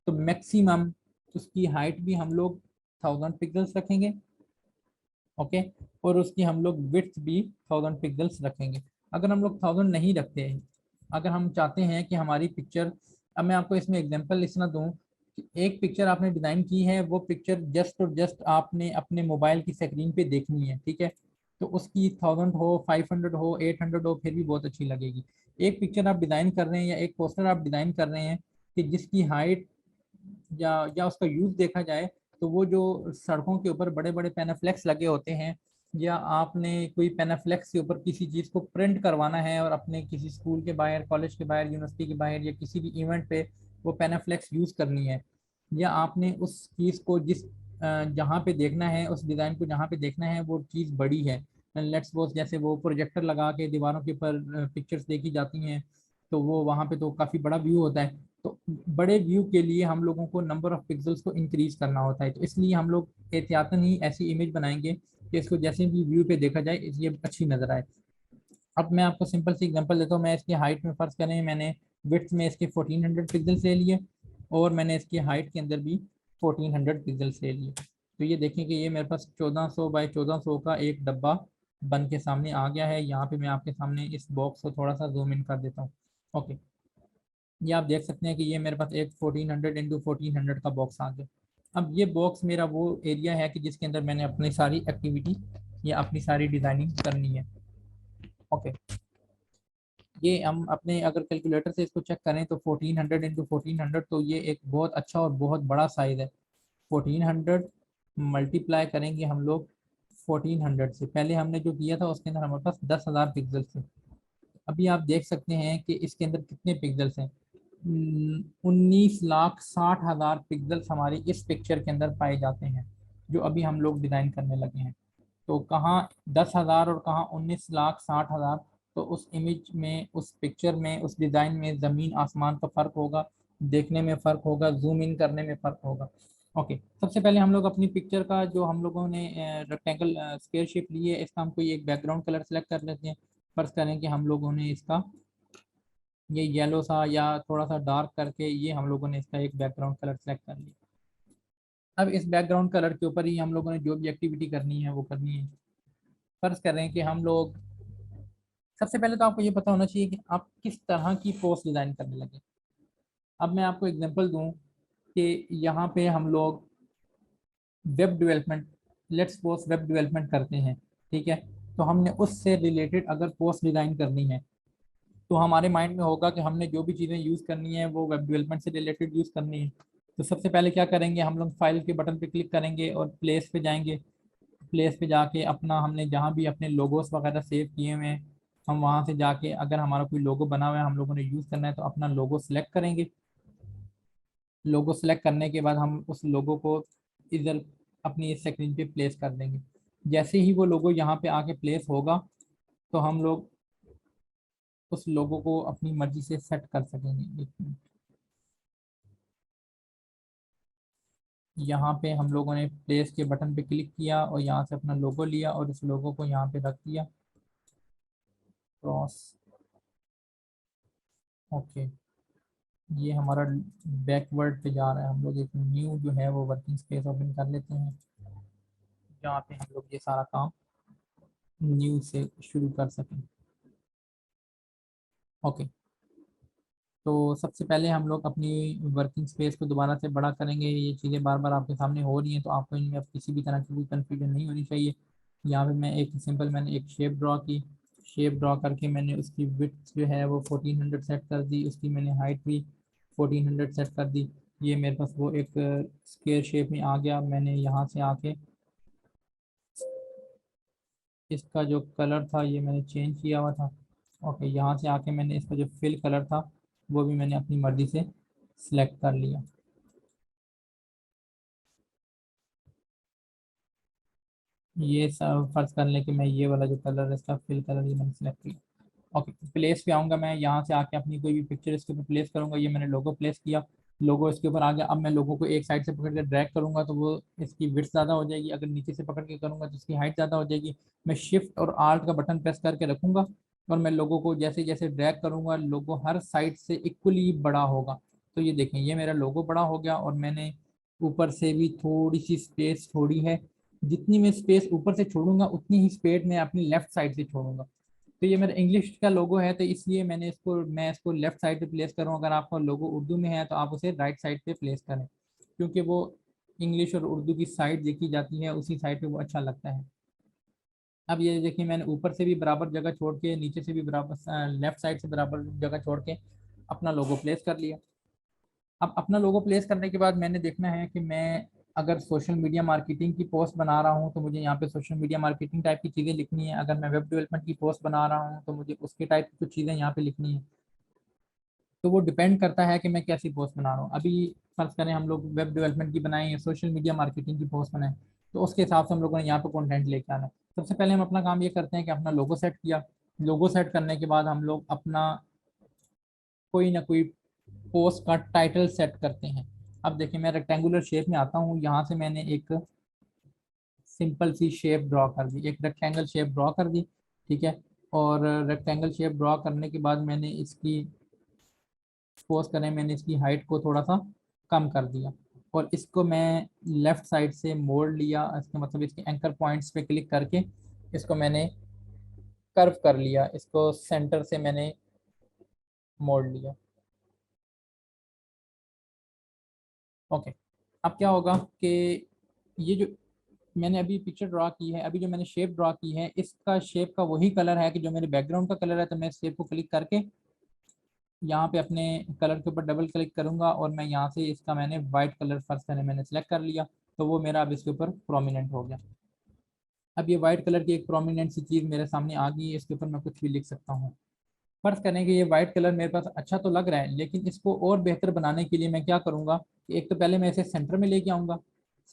Speaker 1: तो मैक्सिमम उसकी हाइट भी हम लोग 1000 पिक्सल्स रखेंगे, ओके, और उसकी हम लोग विड्थ भी 1000 पिक्सल्स रखेंगे। अगर हम लोग 1000 नहीं रखते हैं, अगर हम चाहते हैं कि हमारी पिक्चर, अब मैं आपको इसमें एग्जांपल इस तरह दूं कि एक पिक्चर आपने डिज़ाइन की है, वो पिक्चर जस्ट और जस्ट आपने अपने मोबाइल की स्क्रीन पे देखनी है, ठीक है, तो उसकी 1000 हो, 500 हो, 800 हो, फिर भी बहुत अच्छी लगेगी। एक पिक्चर आप डिज़ाइन कर रहे हैं या एक पोस्टर आप डिज़ाइन कर रहे हैं कि जिसकी हाइट या उसका यूज देखा जाए, तो वो जो सड़कों के ऊपर बड़े बड़े पैनाफ्लेक्स लगे होते हैं, या आपने कोई पैनाफ्लेक्स के ऊपर किसी चीज़ को प्रिंट करवाना है और अपने किसी स्कूल के बाहर, कॉलेज के बाहर, यूनिवर्सिटी के बाहर या किसी भी इवेंट पे वो पैनाफ्लेक्स यूज़ करनी है, या आपने उस चीज़ को जिस जहाँ पे देखना है, उस डिज़ाइन को जहाँ पे देखना है वो चीज़ बड़ी है, लेट्स सपोज जैसे वो प्रोजेक्टर लगा के दीवारों के ऊपर पिक्चर्स देखी जाती हैं, तो वो वहाँ पे तो काफ़ी बड़ा व्यू होता है। तो बड़े व्यू के लिए हम लोगों को नंबर ऑफ पिक्सल्स को इंक्रीज करना होता है, तो इसलिए हम लोग एहतियातन ही ऐसी इमेज बनाएंगे कि इसको जैसे भी व्यू पे देखा जाए ये अच्छी नजर आए। अब मैं आपको सिंपल सी एग्जांपल देता हूँ। मैं इसकी हाइट में फर्ज करें, मैंने विड्थ में इसके 1400 पिक्सल्स ले लिए और मैंने इसकी हाइट के अंदर भी 1400 पिक्सल्स ले लिए। तो ये देखें कि ये मेरे पास 1400 बाई 1400 का एक डब्बा बन के सामने आ गया है। यहाँ पे मैं आपके सामने इस बॉक्स को थोड़ा सा जूम इन कर देता हूँ। ओके, ये आप देख सकते हैं कि ये मेरे पास एक 1400 × 1400 का बॉक्स आ गया। अब ये बॉक्स मेरा वो एरिया है कि जिसके अंदर मैंने अपनी सारी एक्टिविटी या अपनी सारी डिज़ाइनिंग करनी है। ओके, ये हम अपने अगर कैलकुलेटर से इसको चेक करें तो 1400 × 1400, तो ये एक बहुत अच्छा और बहुत बड़ा साइज़ है। 1400 मल्टीप्लाई करेंगे हम लोग 1400 से, पहले हमने जो किया था उसके अंदर हमारे पास 10,000 पिक्सल थे। अभी आप देख सकते हैं कि इसके अंदर कितने पिक्सल्स हैं। 19,60,000 पिक्सल्स हमारी इस पिक्चर के अंदर पाए जाते हैं, जो अभी हम लोग डिज़ाइन करने लगे हैं। तो कहाँ 10,000 और कहाँ 19,60,000, तो उस इमेज में, उस पिक्चर में, उस डिज़ाइन में ज़मीन आसमान का फ़र्क होगा, देखने में फ़र्क होगा, जूम इन करने में फ़र्क होगा। ओके, सबसे पहले हम लोग अपनी पिक्चर का जो हम लोगों ने रेक्टेंगल स्क्वायर शेप ली है, इसका हम कोई एक बैकग्राउंड कलर सेलेक्ट कर लेते हैं। फर्ज करें कि हम लोगों ने इसका ये येलो सा या थोड़ा सा डार्क करके ये हम लोगों ने इसका एक बैकग्राउंड कलर सेलेक्ट कर लिया। अब इस बैकग्राउंड कलर के ऊपर ही हम लोगों ने जो भी एक्टिविटी करनी है वो करनी है। फर्ज कर रहे हैं कि हम लोग, सबसे पहले तो आपको ये पता होना चाहिए कि आप किस तरह की पोस्ट डिज़ाइन करने लगे। अब मैं आपको एग्जांपल दूं कि यहाँ पे हम लोग web development, let's suppose web development करते हैं, ठीक है, तो हमने उससे रिलेटेड अगर पोस्ट डिज़ाइन करनी है, तो हमारे माइंड में होगा कि हमने जो भी चीज़ें यूज़ करनी है वो वेब डेवलपमेंट से रिलेटेड यूज़ करनी है। तो सबसे पहले क्या करेंगे, हम लोग फाइल के बटन पे क्लिक करेंगे और प्लेस पे जाएंगे। प्लेस पे जाके अपना, हमने जहाँ भी अपने लोगोस वगैरह सेव किए हुए हैं, हम वहाँ से जाके अगर हमारा कोई लोगो बना हुआ है हम लोगों ने यूज़ करना है, तो अपना लोगो सेलेक्ट करेंगे। लोगो सेलेक्ट करने के बाद हम उस लोगो को इधर अपनी इस स्क्रीन पे प्लेस कर देंगे। जैसे ही वो लोगो यहाँ पे आके प्लेस होगा, तो हम लोग उस लोगो को अपनी मर्जी से सेट कर सकेंगे। एक मिनट, यहाँ पे हम लोगों ने प्लेस के बटन पे क्लिक किया और यहाँ से अपना लोगो लिया और इस लोगो को यहाँ पे रख दिया क्रॉस। ओके, ये हमारा बैकवर्ड पे जा रहा है। हम लोग एक न्यू जो है वो वर्किंग स्पेस ओपन कर लेते हैं जहाँ पे हम लोग ये सारा काम न्यू से शुरू कर सकें। ओके, तो सबसे पहले हम लोग अपनी वर्किंग स्पेस को दोबारा से बड़ा करेंगे। ये चीज़ें बार बार आपके सामने हो रही हैं तो आपको इनमें अब किसी भी तरह की कोई कन्फ्यूजन नहीं होनी चाहिए। यहाँ पे मैं एक सिंपल मैंने एक शेप ड्रॉ की। शेप ड्रॉ करके मैंने उसकी विड्थ जो है वो 1400 सेट कर दी, उसकी मैंने हाइट भी 1400 सेट कर दी। ये मेरे पास वो एक स्क्वायर शेप में आ गया। मैंने यहाँ से आके इसका जो कलर था ये मैंने चेंज किया हुआ था। ओके, यहाँ से आके मैंने इसका जो फिल कलर था वो भी मैंने अपनी मर्जी से सिलेक्ट कर लिया। ये सब फर्ज कर लें कि मैं ये वाला जो कलर है इसका फिल कलर ये मैंने सेलेक्ट किया। ओके, प्लेस पे आऊँगा मैं, यहाँ से आके अपनी कोई भी पिक्चर इसके ऊपर प्लेस करूँगा। ये मैंने लोगो प्लेस किया, लोगो इसके ऊपर आ गया। अब मैं लोगो को एक साइड से पकड़ के ड्रैग करूँगा तो वो इसकी विड्थ ज़्यादा हो जाएगी, अगर नीचे से पकड़ के करूँगा तो इसकी हाइट ज़्यादा हो जाएगी। मैं शिफ्ट और आल्ट का बटन प्रेस करके रखूँगा और मैं लोगो को जैसे जैसे ड्रैग करूँगा लोगो हर साइड से इक्वली बड़ा होगा। तो ये देखें, ये मेरा लोगो बड़ा हो गया और मैंने ऊपर से भी थोड़ी सी स्पेस छोड़ी है। जितनी मैं स्पेस ऊपर से छोड़ूंगा उतनी ही स्पेस मैं अपनी लेफ्ट साइड से छोड़ूंगा। तो ये मेरा इंग्लिश का लोगो है तो इसलिए मैं इसको लेफ्ट साइड पे प्लेस करूँ। अगर आपका लोगो उर्दू में है तो आप उसे राइट साइड पे प्लेस करें, क्योंकि वो इंग्लिश और उर्दू की साइड देखी जाती है, उसी साइड पे वो अच्छा लगता है। अब ये देखिए, मैंने ऊपर से भी बराबर जगह छोड़ के, नीचे से भी बराबर लेफ्ट साइड से बराबर जगह छोड़ के अपना लोगो प्लेस कर लिया। अब अपना लोगो प्लेस करने के बाद मैंने देखना है कि मैं अगर सोशल मीडिया मार्केटिंग की पोस्ट बना रहा हूँ तो मुझे यहाँ पे सोशल मीडिया मार्केटिंग टाइप की चीज़ें लिखनी है। अगर मैं वेब डेवलपमेंट की पोस्ट बना रहा हूँ तो मुझे उसके टाइप की कुछ चीज़ें यहाँ पे लिखनी है। तो वो डिपेंड करता है कि मैं कैसी पोस्ट बना रहा हूँ। अभी फर्ज करें हम लोग वेब डेवलपमेंट की बनाएं या सोशल मीडिया मार्केटिंग की पोस्ट बनाएं, तो उसके हिसाब से हम लोगों ने यहाँ पे कंटेंट लेके आना है। सबसे पहले हम अपना काम ये करते हैं कि अपना लोगो सेट किया। लोगो सेट करने के बाद हम लोग अपना कोई ना कोई पोस्ट का टाइटल सेट करते हैं। अब देखिए, मैं रेक्टेंगुलर शेप में आता हूँ, यहाँ से मैंने एक सिंपल सी शेप ड्रॉ कर दी, एक रेक्टेंगल शेप ड्रॉ कर दी। ठीक है, और रेक्टेंगल शेप ड्रॉ करने के बाद मैंने इसकी सपोज करें मैंने इसकी हाइट को थोड़ा सा कम कर दिया और इसको मैं लेफ्ट साइड से मोड़ लिया। इसका मतलब इसके एंकर पॉइंट्स पे क्लिक करके इसको मैंने कर्व कर लिया, इसको सेंटर से मैंने मोड़ लिया। ओके, अब क्या होगा कि ये जो मैंने अभी पिक्चर ड्रा की है, अभी जो मैंने शेप ड्रा की है, इसका शेप का वही कलर है कि जो मेरे बैकग्राउंड का कलर है। तो मैं शेप को क्लिक करके यहाँ पे अपने कलर के ऊपर डबल क्लिक करूंगा और मैं यहाँ से इसका मैंने वाइट कलर फर्स्ट मैंने मैंने सेलेक्ट कर लिया। तो वो मेरा अब इसके ऊपर प्रोमिनेंट हो गया। अब ये वाइट कलर की एक प्रोमिनेंट सी चीज़ मेरे सामने आ गई है, इसके ऊपर मैं कुछ भी लिख सकता हूँ। फर्ज करें कि ये वाइट कलर मेरे पास अच्छा तो लग रहा है, लेकिन इसको और बेहतर बनाने के लिए मैं क्या करूँगा कि एक तो पहले मैं इसे सेंटर में लेके आऊँगा।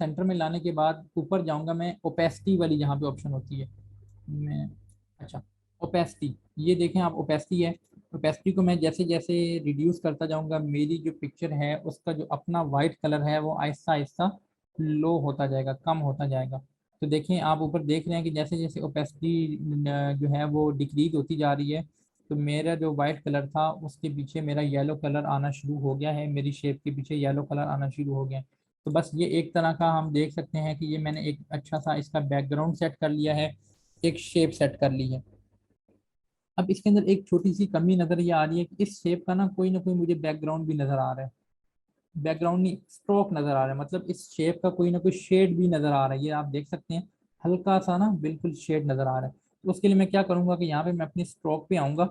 Speaker 1: सेंटर में लाने के बाद ऊपर जाऊँगा मैं ओपेसिटी वाली जहाँ पे ऑप्शन होती है। मैं अच्छा, ओपेसिटी, ये देखें आप, ओपेसिटी है। ओपेसिटी को मैं जैसे जैसे रिड्यूस करता जाऊँगा मेरी जो पिक्चर है उसका जो अपना वाइट कलर है वो आहिस्ता आहिस्ता लो होता जाएगा, कम होता जाएगा। तो देखें, आप ऊपर देख रहे हैं कि जैसे जैसे ओपेसिटी जो है वो डिक्रीज होती जा रही है, तो मेरा जो वाइट कलर था उसके पीछे मेरा येलो कलर आना शुरू हो गया है, मेरी शेप के पीछे येलो कलर आना शुरू हो गया है। तो बस ये एक तरह का हम देख सकते हैं कि ये मैंने एक अच्छा सा इसका बैकग्राउंड सेट कर लिया है, एक शेप सेट कर ली है। अब इसके अंदर एक छोटी सी कमी नजर ये आ रही है कि इस शेप का ना कोई मुझे बैकग्राउंड भी नजर आ रहा है। बैकग्राउंड नहीं, स्ट्रोक नजर आ रहा है, मतलब इस शेप का कोई ना कोई शेड भी नजर आ रहा है। ये आप देख सकते हैं, हल्का सा ना बिल्कुल शेड नजर आ रहा है। तो उसके लिए मैं क्या करूंगा कि यहाँ पे मैं अपनी स्ट्रोक पे आऊंगा,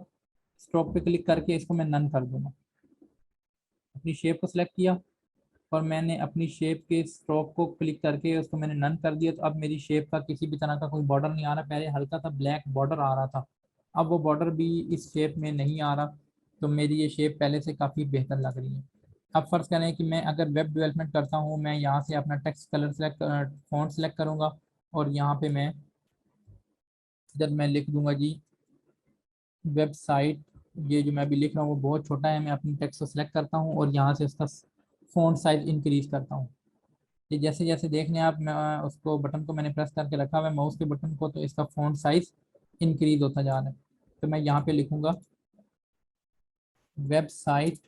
Speaker 1: स्ट्रोक पे क्लिक करके इसको मैं नन कर दूंगा। अपनी शेप को सिलेक्ट किया और मैंने अपनी शेप के स्ट्रोक को क्लिक करके उसको मैंने नन कर दिया। तो अब मेरी शेप का किसी भी तरह का कोई बॉर्डर नहीं आ रहा। पहले हल्का सा ब्लैक बॉर्डर आ रहा था, अब वो बॉर्डर भी इस शेप में नहीं आ रहा। तो मेरी ये शेप पहले से काफ़ी बेहतर लग रही है। अब फर्ज करें कि मैं अगर वेब डेवलपमेंट करता हूँ, मैं यहाँ से अपना text colour select, font select करूँगा और यहाँ पे मैं इधर मैं लिख दूंगा जी वेबसाइट। ये जो मैं अभी लिख रहा हूँ वो बहुत छोटा है, मैं अपनी टेक्स्ट को सिलेक्ट करता हूँ और यहाँ से उसका फ़ॉन्ट साइज इंक्रीज करता हूँ। ये जैसे जैसे देख लें आप, मैं उसको बटन को मैंने प्रेस करके रखा हुआ है माउस के बटन को, तो इसका फ़ॉन्ट साइज इंक्रीज होता जा रहा है। तो मैं यहाँ पे लिखूंगा वेबसाइट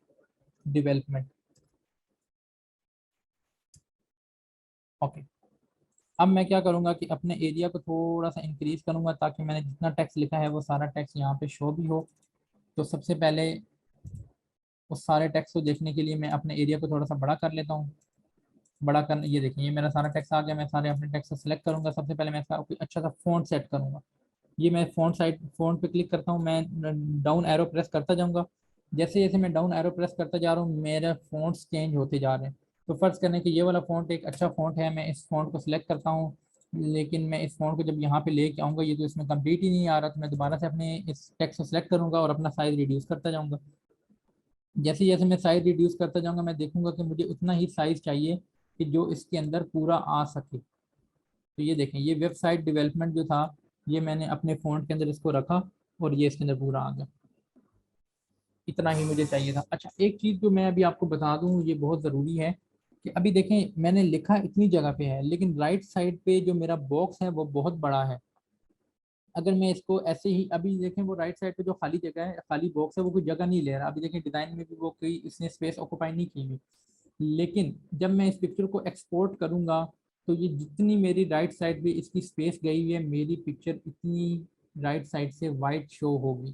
Speaker 1: डेवलपमेंट। ओके। अब मैं क्या करूंगा कि अपने एरिया को थोड़ा सा इंक्रीज करूंगा ताकि मैंने जितना टेक्स्ट लिखा है वो सारा टेक्स्ट यहाँ पे शो भी हो। तो सबसे पहले उस सारे टेक्स्ट को देखने के लिए मैं अपने एरिया को थोड़ा सा बड़ा कर लेता हूँ। बड़ा करना, ये देखिए ये मेरा सारा टेक्स्ट आ गया। मैं सारे अपने टेक्स्ट को सिलेक्ट करूंगा। सबसे पहले मैं इसका कोई अच्छा सा फ़ॉन्ट सेट करूंगा। ये मैं फ़ॉन्ट पे क्लिक करता हूँ, मैं डाउन एरो प्रेस करता जाऊंगा। जैसे जैसे मैं डाउन एरो प्रेस करता जा रहा हूँ मेरे फ़ॉन्ट्स चेंज होते जा रहे हैं। तो फर्ज करने कि ये वाला फ़ॉन्ट एक अच्छा फ़ॉन्ट है, मैं इस फ़ॉन्ट को सिलेक्ट करता हूँ। लेकिन मैं इस फ़ॉन्ट को जब यहाँ पे लेके आऊँगा ये तो इसमें कंप्लीट ही नहीं आ रहा, तो मैं दोबारा से अपने इस टेक्स्ट को सिलेक्ट करूँगा और अपना साइज रिड्यूस करता जाऊँगा। जैसे जैसे मैं साइज रिड्यूस करता जाऊँगा मैं देखूंगा कि मुझे उतना ही साइज चाहिए कि जो इसके अंदर पूरा आ सके। तो ये देखें, ये वेबसाइट डेवलपमेंट जो था ये मैंने अपने फ़ॉन्ट के अंदर इसको रखा और ये इसके अंदर पूरा आ गया। इतना ही मुझे चाहिए था। अच्छा, एक चीज़ जो मैं अभी आपको बता दूं ये बहुत ज़रूरी है कि अभी देखें मैंने लिखा इतनी जगह पे है लेकिन राइट साइड पे जो मेरा बॉक्स है वो बहुत बड़ा है। अगर मैं इसको ऐसे ही अभी देखें, वो राइट साइड पे जो खाली जगह है, खाली बॉक्स है, वो कोई जगह नहीं ले रहा। अभी देखें डिज़ाइन में भी वो कोई इसने स्पेस ऑक्यूपाई नहीं की हुई। लेकिन जब मैं इस पिक्चर को एक्सपोर्ट करूंगा तो ये जितनी मेरी राइट साइड पे इसकी स्पेस गई हुई है मेरी पिक्चर इतनी राइट साइड से वाइट शो होगी।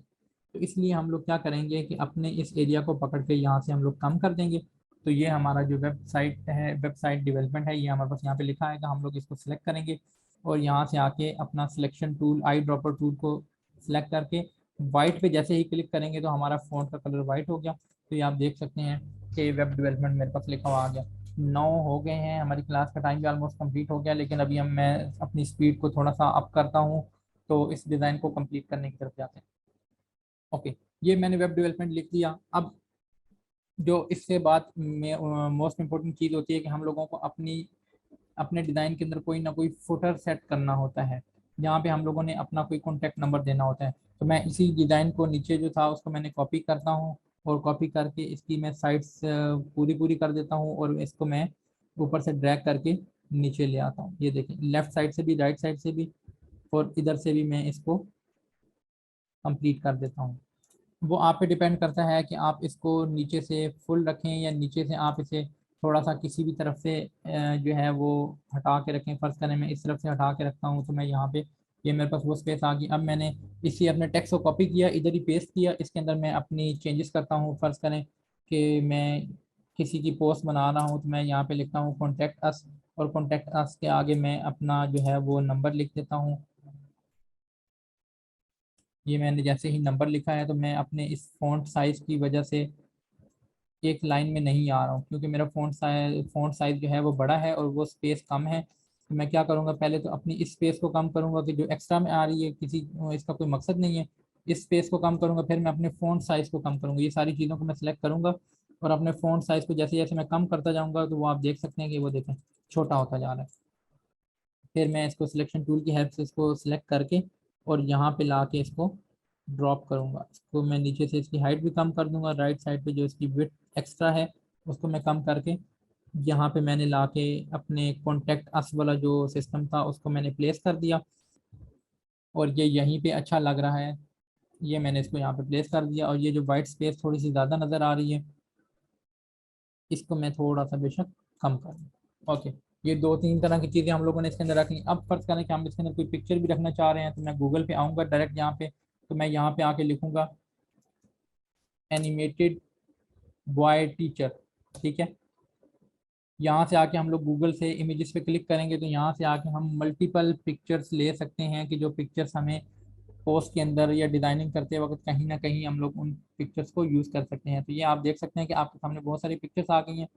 Speaker 1: तो इसलिए हम लोग क्या करेंगे कि अपने इस एरिया को पकड़ के यहाँ से हम लोग कम कर देंगे। तो ये हमारा जो वेबसाइट है, वेबसाइट डेवलपमेंट है, ये हमारे पास यहाँ पे लिखा है कि हम लोग इसको सिलेक्ट करेंगे और यहाँ से आके अपना selection tool, eye dropper tool को सिलेक्ट करके वाइट पे जैसे ही क्लिक करेंगे तो हमारा फ़ॉन्ट का कलर वाइट हो गया। तो ये आप देख सकते हैं कि वेब डेवलपमेंट मेरे पास लिखा हुआ आ गया। 9 हो गए हैं, हमारी क्लास का टाइम भी ऑलमोस्ट कंप्लीट हो गया, लेकिन अभी मैं अपनी स्पीड को थोड़ा सा अप करता हूँ तो इस डिज़ाइन को कंप्लीट करने की तरफ जाते हैं। ओके, ये मैंने वेब डेवलपमेंट लिख दिया। अब जो इससे बात में मोस्ट इम्पोर्टेंट चीज़ होती है कि हम लोगों को अपने डिज़ाइन के अंदर कोई ना कोई फुटर सेट करना होता है जहाँ पे हम लोगों ने अपना कोई कॉन्टैक्ट नंबर देना होता है। तो मैं इसी डिज़ाइन को नीचे जो था उसको मैंने कॉपी करता हूँ और कॉपी करके इसकी मैं साइड्स पूरी पूरी कर देता हूँ और इसको मैं ऊपर से ड्रैग करके नीचे ले आता हूँ। ये देखें, लेफ्ट साइड से भी राइट साइड से भी और इधर से भी मैं इसको कंप्लीट कर देता हूँ। वो आप पे डिपेंड करता है कि आप इसको नीचे से फुल रखें या नीचे से आप इसे थोड़ा सा किसी भी तरफ से जो है वो हटा के रखें। फर्ज करें मैं इस तरफ से हटा के रखता हूँ तो मैं यहाँ पे, ये मेरे पास वो स्पेस आ गई। अब मैंने इसी अपने टेक्स्ट को कॉपी किया, इधर ही पेस्ट किया, इसके अंदर मैं अपनी चेंजेस करता हूँ। फर्ज करें कि मैं किसी की पोस्ट बना रहा हूँ तो मैं यहाँ पे लिखता हूँ कॉन्टैक्ट अस, और कॉन्टैक्ट अस के आगे मैं अपना जो है वो नंबर लिख देता हूँ। ये मैंने जैसे ही नंबर लिखा है तो मैं अपने इस फॉन्ट साइज की वजह से एक लाइन में नहीं आ रहा हूँ क्योंकि मेरा फ़ॉन्ट साइज जो है वो बड़ा है और वो स्पेस कम है। तो मैं क्या करूँगा, पहले तो अपनी इस स्पेस को कम करूँगा कि जो एक्स्ट्रा में आ रही है, किसी इसका कोई मकसद नहीं है। इस स्पेस को कम करूँगा, फिर मैं अपने फ़ॉन्ट साइज़ को कम करूँगा। ये सारी चीज़ों को मैं सेलेक्ट करूँगा और अपने फ़ॉन्ट साइज़ को जैसे जैसे मैं कम करता जाऊँगा तो वो आप देख सकते हैं कि वो देखें छोटा होता जा रहा है। फिर मैं इसको सिलेक्शन टूल की हेल्प से इसको सिलेक्ट करके और यहाँ पे ला के इसको ड्रॉप करूँगा। इसको मैं नीचे से इसकी हाइट भी कम कर दूंगा। राइट साइड पे जो इसकी विड्थ एक्स्ट्रा है उसको मैं कम करके यहाँ पे मैंने ला के अपने कॉन्टैक्ट अस वाला जो सिस्टम था उसको मैंने प्लेस कर दिया और ये यहीं पे अच्छा लग रहा है। ये मैंने इसको यहाँ पे प्लेस कर दिया और ये जो वाइट स्पेस थोड़ी सी ज़्यादा नज़र आ रही है इसको मैं थोड़ा सा बेशक कम कर दूँ। ओके, ये दो तीन तरह की चीज़ें हम लोगों ने इसके अंदर रखी। अब फर्ज करें कि हम इसके अंदर कोई पिक्चर भी रखना चाह रहे हैं तो मैं गूगल पे आऊँगा डायरेक्ट यहाँ पे, तो मैं यहाँ पे आके लिखूँगा एनिमेटेड बॉय टीचर। ठीक है, यहाँ से आके हम लोग गूगल से इमेजेस पे क्लिक करेंगे तो यहाँ से आके हम मल्टीपल पिक्चर्स ले सकते हैं कि जो पिक्चर्स हमें पोस्ट के अंदर या डिज़ाइनिंग करते वक्त कहीं ना कहीं हम लोग उन पिक्चर्स को यूज़ कर सकते हैं। तो ये आप देख सकते हैं कि आपके सामने बहुत सारी पिक्चर्स आ गई हैं।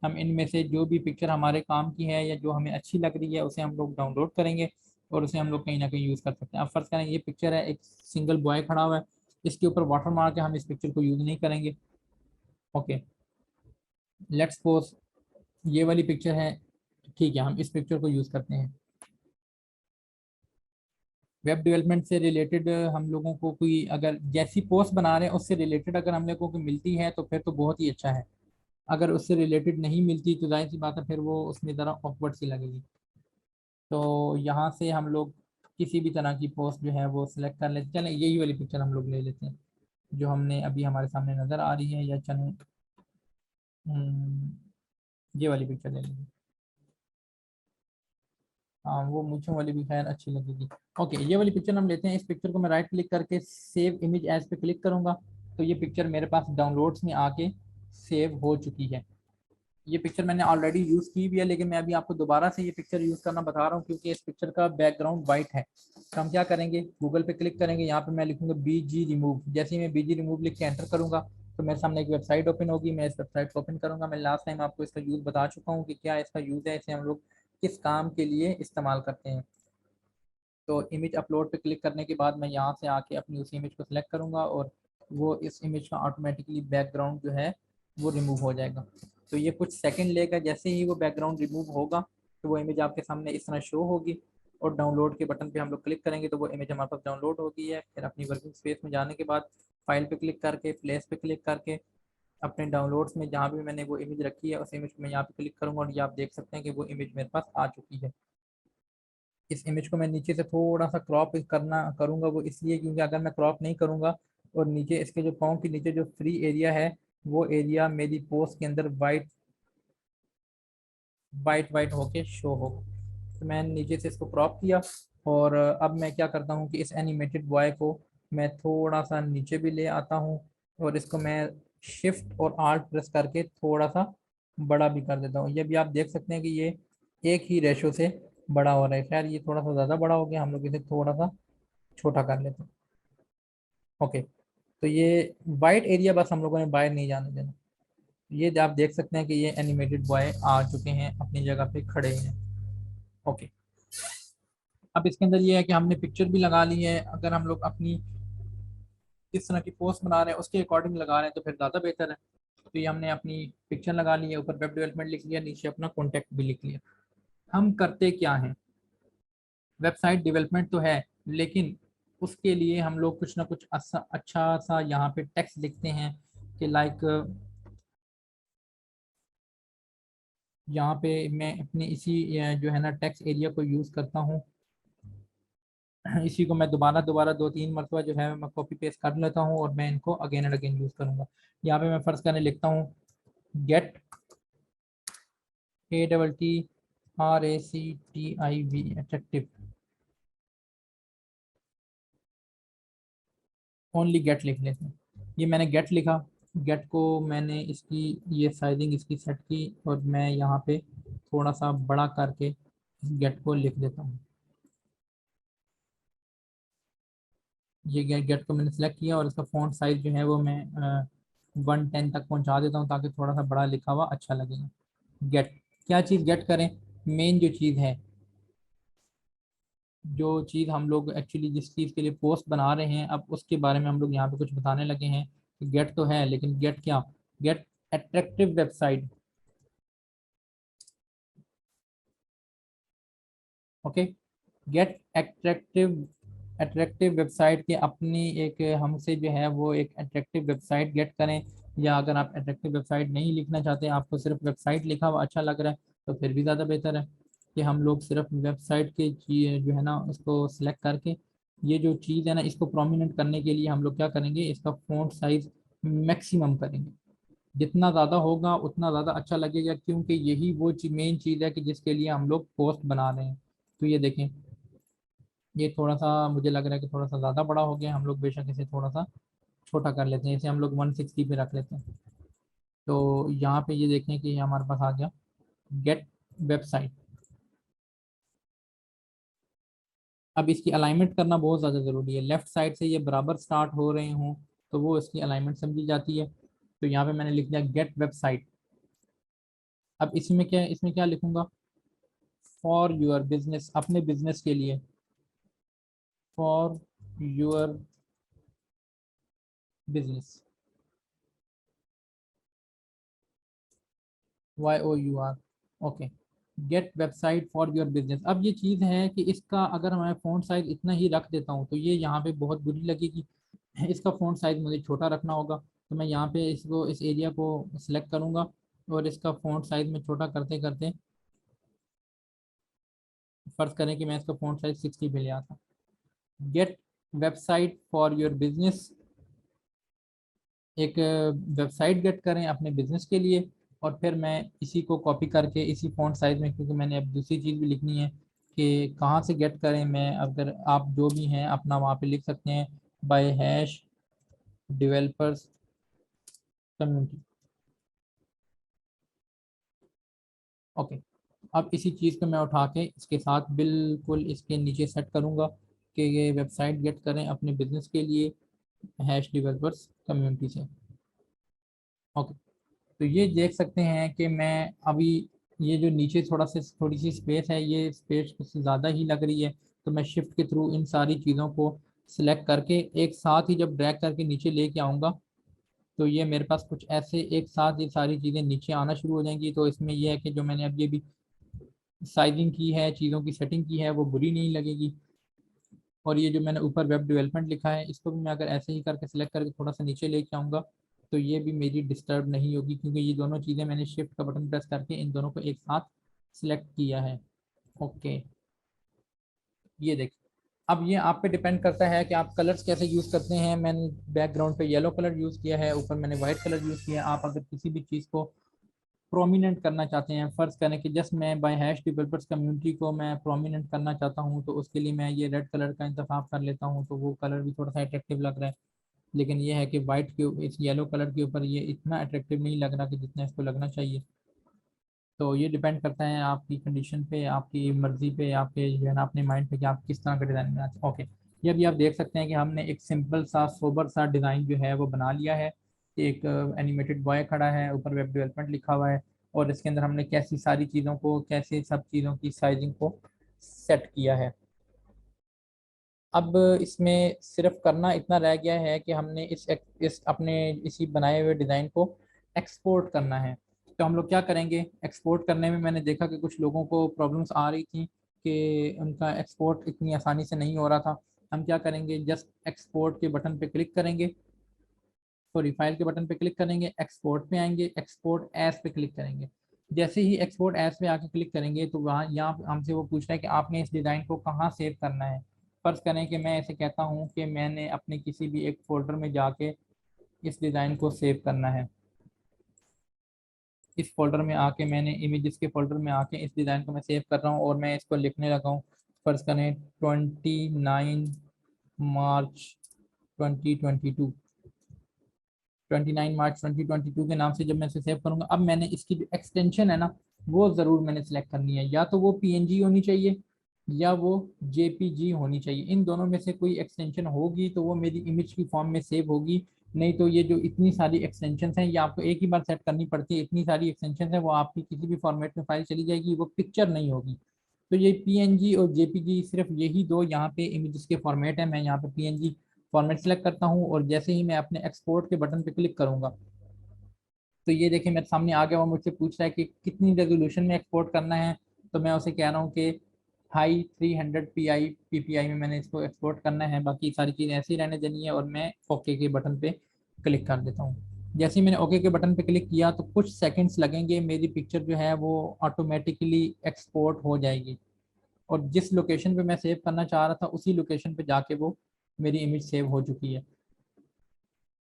Speaker 1: हम इनमें से जो भी पिक्चर हमारे काम की है या जो हमें अच्छी लग रही है उसे हम लोग डाउनलोड करेंगे और उसे हम लोग कहीं ना कहीं यूज़ कर सकते हैं। अब फर्ज करें ये पिक्चर है, एक सिंगल बॉय खड़ा हुआ है, इसके ऊपर वाटर मार के हम इस पिक्चर को यूज़ नहीं करेंगे। ओके, लेट्स सपोज ये वाली पिक्चर है, ठीक है, हम इस पिक्चर को यूज़ करते हैं। वेब डेवलपमेंट से रिलेटेड हम लोगों को कोई अगर जैसी पोस्ट बना रहे हैं उससे रिलेटेड अगर हम लोगों को मिलती है तो फिर तो बहुत ही अच्छा है। अगर उससे रिलेटेड नहीं मिलती तो जाहिर सी बात है फिर वो उसमें ज़रा ऑकवर्ड सी लगेगी। तो यहाँ से हम लोग किसी भी तरह की पोस्ट जो है वो सिलेक्ट कर लेते, चलें यही वाली पिक्चर हम लोग ले लेते हैं जो हमने अभी हमारे सामने नज़र आ रही है, या चलें ये वाली पिक्चर ले लेंगे। हाँ वो मूंछों वाली भी खैर अच्छी लगेगी। ओके ये वाली पिक्चर हम लेते हैं। इस पिक्चर को मैं राइट क्लिक करके सेव इमेज एज पे क्लिक करूंगा तो ये पिक्चर मेरे पास डाउनलोड्स में आके सेव हो चुकी है। ये पिक्चर मैंने ऑलरेडी यूज़ की भी है, लेकिन मैं अभी आपको दोबारा से ये पिक्चर यूज़ करना बता रहा हूँ क्योंकि इस पिक्चर का बैकग्राउंड वाइट है। तो हम क्या करेंगे, गूगल पे क्लिक करेंगे, यहाँ पे मैं लिखूंगा BG रिमूव। जैसे ही मैं BG रिमूव लिख के एंटर करूंगा तो मेरे सामने एक वेबसाइट ओपन होगी। मैं इस वेबसाइट को ओपन करूंगा। मैं लास्ट टाइम आपको इसका यूज़ बता चुका हूँ कि क्या इसका यूज़ है, इसे हम लोग किस काम के लिए इस्तेमाल करते हैं। तो इमेज अपलोड पे क्लिक करने के बाद मैं यहाँ से आके अपनी उस इमेज को सिलेक्ट करूँगा और वो इस इमेज का ऑटोमेटिकली बैकग्राउंड जो है वो रिमूव हो जाएगा। तो ये कुछ सेकंड लेगा, जैसे ही वो बैकग्राउंड रिमूव होगा तो वो इमेज आपके सामने इस तरह शो होगी और डाउनलोड के बटन पे हम लोग क्लिक करेंगे तो वो इमेज हमारे पास डाउनलोड होगी है। फिर अपनी वर्किंग स्पेस में जाने के बाद फाइल पे क्लिक करके प्लेस पे क्लिक करके अपने डाउनलोड्स में जहाँ भी मैंने वो इमेज रखी है उस इमेज को मैं यहाँ पे क्लिक करूँगा और ये आप देख सकते हैं कि वो इमेज मेरे पास आ चुकी है। इस इमेज को मैं नीचे से थोड़ा सा क्रॉप करना करूँगा, वो इसलिए क्योंकि अगर मैं क्रॉप नहीं करूँगा और नीचे इसके जो पाँव के नीचे जो फ्री एरिया है वो एरिया मेरी पोस्ट के अंदर वाइट वाइट वाइट होके शो हो। तो मैंने नीचे से इसको क्रॉप किया और अब मैं क्या करता हूँ कि इस एनिमेटेड बॉय को मैं थोड़ा सा नीचे भी ले आता हूँ और इसको मैं शिफ्ट और आल्ट प्रेस करके थोड़ा सा बड़ा भी कर देता हूँ। ये भी आप देख सकते हैं कि ये एक ही रेशो से बड़ा हो रहा है। खैर ये थोड़ा सा ज़्यादा बड़ा हो गया, हम लोग इसे थोड़ा सा छोटा कर लेते हैं। ओके तो ये वाइट एरिया बस हम लोगों ने बाहर नहीं जाने देना। ये आप देख सकते हैं कि ये एनिमेटेड बॉय आ चुके हैं, अपनी जगह पे खड़े हैं। ओके अब इसके अंदर ये है कि हमने पिक्चर भी लगा ली है। अगर हम लोग अपनी किस तरह की पोस्ट बना रहे हैं उसके अकॉर्डिंग लगा रहे हैं तो फिर ज़्यादा बेहतर है। तो ये हमने अपनी पिक्चर लगा ली है, ऊपर वेब डेवलपमेंट लिख लिया, नीचे अपना कॉन्टैक्ट भी लिख लिया। हम करते क्या हैं, वेबसाइट डेवलपमेंट तो है लेकिन उसके लिए हम लोग कुछ ना कुछ अच्छा सा यहाँ पे टेक्स्ट लिखते हैं कि लाइक यहाँ पे मैं अपने इसी जो है ना टेक्स्ट एरिया को यूज़ करता हूँ। इसी को मैं दोबारा दोबारा 2-3 मरतबा जो है मैं कॉपी पेस्ट कर लेता हूँ और मैं इनको अगेन एंड अगेन यूज़ करूँगा। यहाँ पे मैं फर्ज करने लिखता हूँ get ATTRACTIV attractive, only get लिख लेते हैं। ये मैंने गेट लिखा, गेट को मैंने इसकी ये साइजिंग इसकी सेट की और मैं यहाँ पे थोड़ा सा बड़ा करके इस गेट को लिख देता हूँ। ये गेट को मैंने सेलेक्ट किया और इसका फॉन्ट साइज जो है वो मैं 110 तक पहुँचा देता हूँ ताकि थोड़ा सा बड़ा लिखा हुआ अच्छा लगेगा। गेट क्या चीज़ गेट करें, मेन जो चीज़ है, जो चीज़ हम लोग एक्चुअली जिस चीज़ के लिए पोस्ट बना रहे हैं अब उसके बारे में हम लोग यहाँ पे कुछ बताने लगे हैं कि गेट तो है लेकिन गेट क्या, get attractive website. Okay get attractive, attractive website के अपनी एक हमसे जो है वो एक अट्रैक्टिव वेबसाइट गेट करें। या अगर आप अट्रैक्टिव वेबसाइट नहीं लिखना चाहते, आपको सिर्फ वेबसाइट लिखा हुआ अच्छा लग रहा है तो फिर भी ज़्यादा बेहतर है कि हम लोग सिर्फ वेबसाइट के जो है ना उसको सिलेक्ट करके ये जो चीज़ है ना इसको प्रोमिनेंट करने के लिए हम लोग क्या करेंगे, इसका फ़ॉन्ट साइज मैक्सिमम करेंगे। जितना ज़्यादा होगा उतना ज़्यादा अच्छा लगेगा क्योंकि यही वो मेन चीज़ है कि जिसके लिए हम लोग पोस्ट बना रहे हैं। तो ये देखें ये थोड़ा सा मुझे लग रहा है कि थोड़ा सा ज़्यादा बड़ा हो गया, हम लोग बेशक इसे थोड़ा सा छोटा कर लेते हैं। इसे हम लोग 160 पे रख लेते हैं। तो यहाँ पे ये देखें कि ये हमारे पास आ गया गेट वेबसाइट। अब इसकी अलाइनमेंट करना बहुत ज़्यादा ज़रूरी है, लेफ्ट साइड से ये बराबर स्टार्ट हो रहे हों तो वो इसकी अलाइनमेंट समझी जाती है। तो यहाँ पे मैंने लिख दिया गेट वेबसाइट। अब इसमें क्या लिखूंगा, फॉर यूर बिजनेस, अपने बिजनेस के लिए, for your business, YOUR। Okay get website for your business. अब ये चीज़ है कि इसका अगर मैं फ़ॉन्ट साइज इतना ही रख देता हूँ तो ये यहाँ पे बहुत बुरी लगेगी। इसका फ़ॉन्ट साइज मुझे छोटा रखना होगा। तो मैं यहाँ पे इसको इस एरिया को सिलेक्ट करूँगा और इसका फ़ॉन्ट साइज में छोटा करते करते फ़र्ज़ करें कि मैं इसका फ़ॉन्ट साइज 60 पे ले आता हूँ। Get website for your business, एक वेबसाइट गेट करें अपने बिजनेस के लिए, और फिर मैं इसी को कॉपी करके इसी फ़ॉन्ट साइज में, क्योंकि मैंने अब दूसरी चीज़ भी लिखनी है कि कहाँ से गेट करें, मैं अगर आप जो भी हैं अपना वहाँ पे लिख सकते हैं, by hash developers community. Okay, अब इसी चीज़ को मैं उठा के इसके साथ बिल्कुल इसके नीचे सेट करूँगा कि ये वेबसाइट गेट करें अपने बिजनेस के लिए हैश डेवलपर्स कम्युनिटी से। ओके, तो ये देख सकते हैं कि मैं अभी ये जो नीचे थोड़ी सी स्पेस है, ये स्पेस कुछ ज़्यादा ही लग रही है, तो मैं शिफ्ट के थ्रू इन सारी चीज़ों को सिलेक्ट करके एक साथ ही जब ड्रैग करके नीचे लेके आऊँगा, तो ये मेरे पास कुछ ऐसे एक साथ ये सारी चीज़ें नीचे आना शुरू हो जाएंगी। तो इसमें यह है कि जो मैंने अब ये भी साइजिंग की है, चीज़ों की सेटिंग की है, वो बुरी नहीं लगेगी। और ये जो मैंने ऊपर वेब डेवलपमेंट लिखा है, इसको भी मैं अगर ऐसे ही करके सिलेक्ट करके थोड़ा सा नीचे लेके आऊँगा, तो ये भी मेरी डिस्टर्ब नहीं होगी, क्योंकि ये दोनों चीज़ें मैंने शिफ्ट का बटन प्रेस करके इन दोनों को एक साथ सिलेक्ट किया है। ओके, ये देखिए, अब ये आप पे डिपेंड करता है कि आप कलर्स कैसे यूज़ करते हैं। मैंने बैकग्राउंड पे येलो कलर यूज़ किया है, ऊपर मैंने वाइट कलर यूज़ किया है। आप अगर किसी भी चीज़ को प्रोमिनेंट करना चाहते हैं, फ़र्ज़ करें कि जस्ट मैं बाय हैश डेवलपर्स कम्युनिटी को मैं प्रोमिनेंट करना चाहता हूं, तो उसके लिए मैं ये रेड कलर का इंतखाब कर लेता हूं, तो वो कलर भी थोड़ा सा अट्रैक्टिव लग रहा है। लेकिन ये है कि वाइट के इस येलो कलर के ऊपर ये इतना अट्रैक्टिव नहीं लग रहा कि जितना इसको लगना चाहिए। तो ये डिपेंड करता है आपकी कंडीशन पे, आपकी मर्ज़ी पे, आपके जो है ना अपने माइंड पे कि आप किस तरह का डिज़ाइन बनाना चाहते हैं। ओके, ये भी आप देख सकते हैं कि हमने एक सिंपल सा सोबर सा डिज़ाइन जो है वो बना लिया है। एक एनिमेटेड बॉय खड़ा है, ऊपर वेब डेवलपमेंट लिखा हुआ है, और इसके अंदर हमने कैसी सारी चीज़ों को, कैसे सब चीज़ों की साइजिंग को सेट किया है। अब इसमें सिर्फ करना इतना रह गया है कि हमने इस अपने इसी बनाए हुए डिज़ाइन को एक्सपोर्ट करना है। तो हम लोग क्या करेंगे, एक्सपोर्ट करने में मैंने देखा कि कुछ लोगों को प्रॉब्लम्स आ रही थी कि उनका एक्सपोर्ट इतनी आसानी से नहीं हो रहा था। हम क्या करेंगे, जस्ट एक्सपोर्ट के बटन पे क्लिक करेंगे, सॉरी फाइल के बटन पे क्लिक करेंगे, एक्सपोर्ट पे आएंगे, एक्सपोर्ट एज पे क्लिक करेंगे। जैसे ही एक्सपोर्ट एज पे आके क्लिक करेंगे, तो वहाँ यहाँ हमसे वो पूछ रहा है कि आपने इस डिज़ाइन को कहाँ सेव करना है। फर्ज करें कि मैं ऐसे कहता हूँ कि मैंने अपने किसी भी एक फोल्डर में जाके इस डिज़ाइन को सेव करना है। इस फोल्डर में आके मैंने इमेजेस के फोल्डर में आके इस डिज़ाइन को मैं सेव कर रहा हूँ, और मैं इसको लिखने लगा हूँ। फर्ज करें 29 मार्च 2022, 29 मार्च 2022 के नाम से जब मैं इसे सेव करूंगा, अब मैंने इसकी जो एक्सटेंशन है ना, वो ज़रूर मैंने सेलेक्ट करनी है। या तो वो पीएनजी होनी चाहिए या वो जेपीजी होनी चाहिए। इन दोनों में से कोई एक्सटेंशन होगी तो वो मेरी इमेज की फॉर्म में सेव होगी। नहीं तो ये जो इतनी सारी एक्सटेंशन हैं, ये आपको एक ही बार सेट करनी पड़ती है। इतनी सारी एक्सटेंशन है, वो आपकी किसी भी फॉर्मेट में फाइल चली जाएगी, वो पिक्चर नहीं होगी। तो ये पीएनजी और जेपीजी सिर्फ यही दो यहाँ पे इमेजेस के फॉर्मेट है। मैं यहाँ पे पीएनजी फॉर्मेट सेलेक्ट करता हूँ, और जैसे ही मैं अपने एक्सपोर्ट के बटन पे क्लिक करूंगा, तो ये देखिए मेरे सामने आ गया। वो मुझसे पूछ रहा है कि कितनी रेजोल्यूशन में एक्सपोर्ट करना है। तो मैं उसे कह रहा हूँ कि हाई 300 PI में मैंने इसको एक्सपोर्ट करना है, बाकी सारी चीज़ें ऐसी रहने देनी है, और मैं ओके के बटन पे क्लिक कर देता हूँ। जैसे ही मैंने ओके के बटन पे क्लिक किया, तो कुछ सेकंड्स लगेंगे, मेरी पिक्चर जो है वो ऑटोमेटिकली एक्सपोर्ट हो जाएगी, और जिस लोकेशन पे मैं सेव करना चाह रहा था उसी लोकेशन पे जाके वो मेरी इमेज सेव हो चुकी है।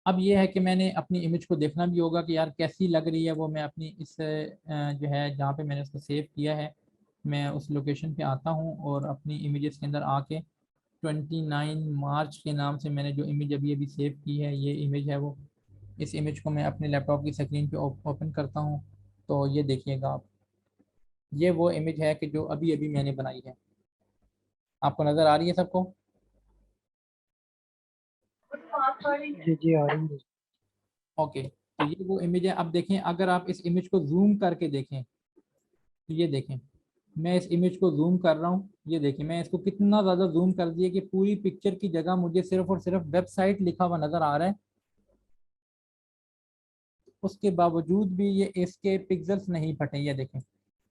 Speaker 1: अब ये है कि मैंने अपनी इमेज को देखना भी होगा कि यार कैसी लग रही है वो। मैं अपनी इस जो है जहाँ पे मैंने उसको सेव किया है, मैं उस लोकेशन पे आता हूँ, और अपनी इमेजेस के अंदर आके 29 मार्च के नाम से मैंने जो इमेज अभी अभी सेव की है, ये इमेज है वो। इस इमेज को मैं अपने लैपटॉप की स्क्रीन पे ओपन करता हूँ, तो ये देखिएगा आप, ये वो इमेज है कि जो अभी अभी मैंने बनाई है। आपको नज़र आ रही है सबको?
Speaker 2: जी जी आ रही है।
Speaker 1: ओके, तो ये वो इमेज है। अब देखें, अगर आप इस इमेज को जूम करके देखें, तो ये देखें, मैं इस इमेज को जूम कर रहा हूँ। ये देखिए मैं इसको कितना ज़्यादा जूम कर दिया कि पूरी पिक्चर की जगह मुझे सिर्फ और सिर्फ वेबसाइट लिखा हुआ नज़र आ रहा है। उसके बावजूद भी ये इसके पिक्सल्स नहीं फटे। ये देखें,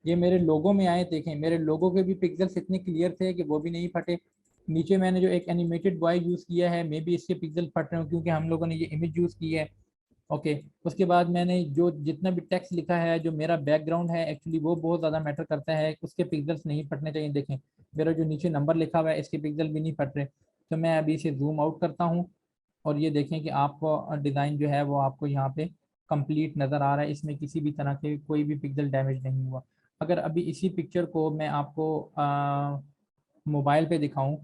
Speaker 1: ये मेरे लोगों में आए, देखें मेरे लोगों के भी पिक्सल्स इतने क्लियर थे कि वो भी नहीं फटे। नीचे मैंने जो एक एनिमेटेड बॉय यूज़ किया है, मे बी इसके पिक्सल फट रहे हो, क्योंकि हम लोगों ने ये इमेज यूज़ की है। ओके। उसके बाद मैंने जो जितना भी टेक्स्ट लिखा है, जो मेरा बैकग्राउंड है एक्चुअली वो बहुत ज़्यादा मैटर करता है, उसके पिक्सल्स नहीं फटने चाहिए। देखें मेरा जो नीचे नंबर लिखा हुआ है इसके पिक्सल भी नहीं फट रहे। तो मैं अभी इसे जूम आउट करता हूँ और ये देखें कि आपको डिज़ाइन जो है वो आपको यहाँ पे कंप्लीट नज़र आ रहा है, इसमें किसी भी तरह के कोई भी पिक्सल डैमेज नहीं हुआ। अगर अभी इसी पिक्चर को मैं आपको मोबाइल पे दिखाऊं,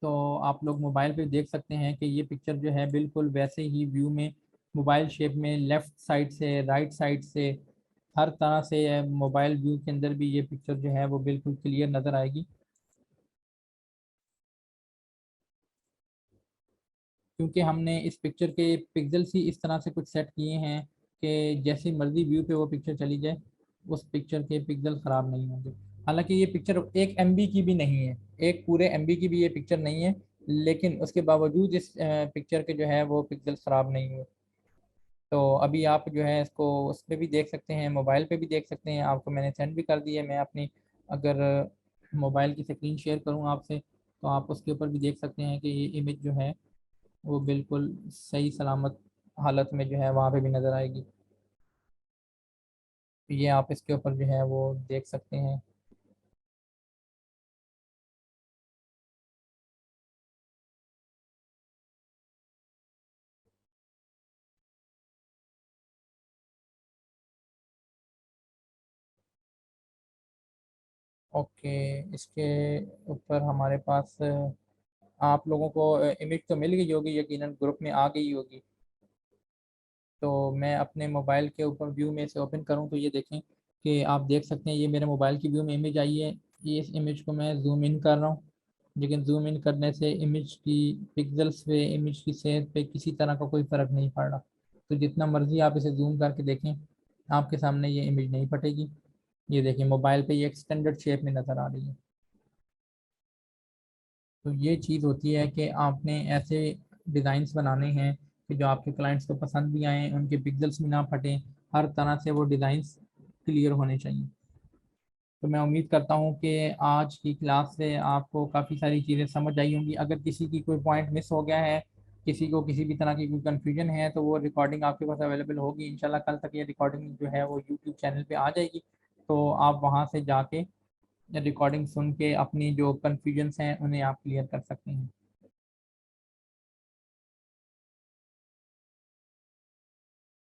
Speaker 1: तो आप लोग मोबाइल पे देख सकते हैं कि ये पिक्चर जो है बिल्कुल वैसे ही व्यू में, मोबाइल शेप में, लेफ़्ट साइड से राइट साइड से, हर तरह से मोबाइल व्यू के अंदर भी ये पिक्चर जो है वो बिल्कुल क्लियर नज़र आएगी। क्योंकि हमने इस पिक्चर के पिक्सल्स ही इस तरह से कुछ सेट किए हैं कि जैसी मर्जी व्यू पे वो पिक्चर चली जाए, उस पिक्चर के पिक्सल ख़राब नहीं होंगे। हालांकि ये पिक्चर 1 MB की भी नहीं है, एक पूरे MB की भी ये पिक्चर नहीं है, लेकिन उसके बावजूद इस पिक्चर के जो है वो पिक्सल ख़राब नहीं हुए। तो अभी आप जो है इसको उस पर भी देख सकते हैं, मोबाइल पे भी देख सकते हैं, आपको मैंने सेंड भी कर दी है। मैं अपनी अगर मोबाइल की स्क्रीन शेयर करूँ आपसे, तो आप उसके ऊपर भी देख सकते हैं कि ये इमेज जो है वो बिल्कुल सही सलामत हालत में जो है वहाँ पे भी नज़र आएगी। ये आप इसके ऊपर जो है वो देख सकते हैं। ओके, इसके ऊपर हमारे पास आप लोगों को इमेज तो मिल गई होगी, यकीनन ग्रुप में आ गई होगी। तो मैं अपने मोबाइल के ऊपर व्यू में से ओपन करूं तो ये देखें कि आप देख सकते हैं ये मेरे मोबाइल की व्यू में इमेज आई है। ये इस इमेज को मैं जूम इन कर रहा हूँ, लेकिन जूम इन करने से इमेज की पिक्सल्स पे, इमेज की सेहत पे किसी तरह का कोई फ़र्क नहीं पड़ रहा। तो जितना मर्जी आप इसे जूम करके देखें, आपके सामने ये इमेज नहीं फटेगी। ये देखें मोबाइल पे ये एक्सटेंडेड शेप में नज़र आ रही है। तो ये चीज़ होती है कि आपने ऐसे डिज़ाइंस बनाने हैं कि जो आपके क्लाइंट्स को पसंद भी आएँ, उनके पिक्सल्स भी ना फटें, हर तरह से वो डिज़ाइंस क्लियर होने चाहिए। तो मैं उम्मीद करता हूँ कि आज की क्लास से आपको काफ़ी सारी चीज़ें समझ आई होंगी। अगर किसी की कोई पॉइंट मिस हो गया है, किसी को किसी भी तरह की कोई कन्फ्यूजन है, तो वो रिकॉर्डिंग आपके पास अवेलेबल होगी। इंशाल्लाह कल तक ये रिकॉर्डिंग जो है वो यूट्यूब चैनल पे आ जाएगी। तो आप वहाँ से जाके रिकॉर्डिंग सुन के अपनी जो कन्फ्यूजन्स हैं उन्हें आप क्लियर कर सकते हैं।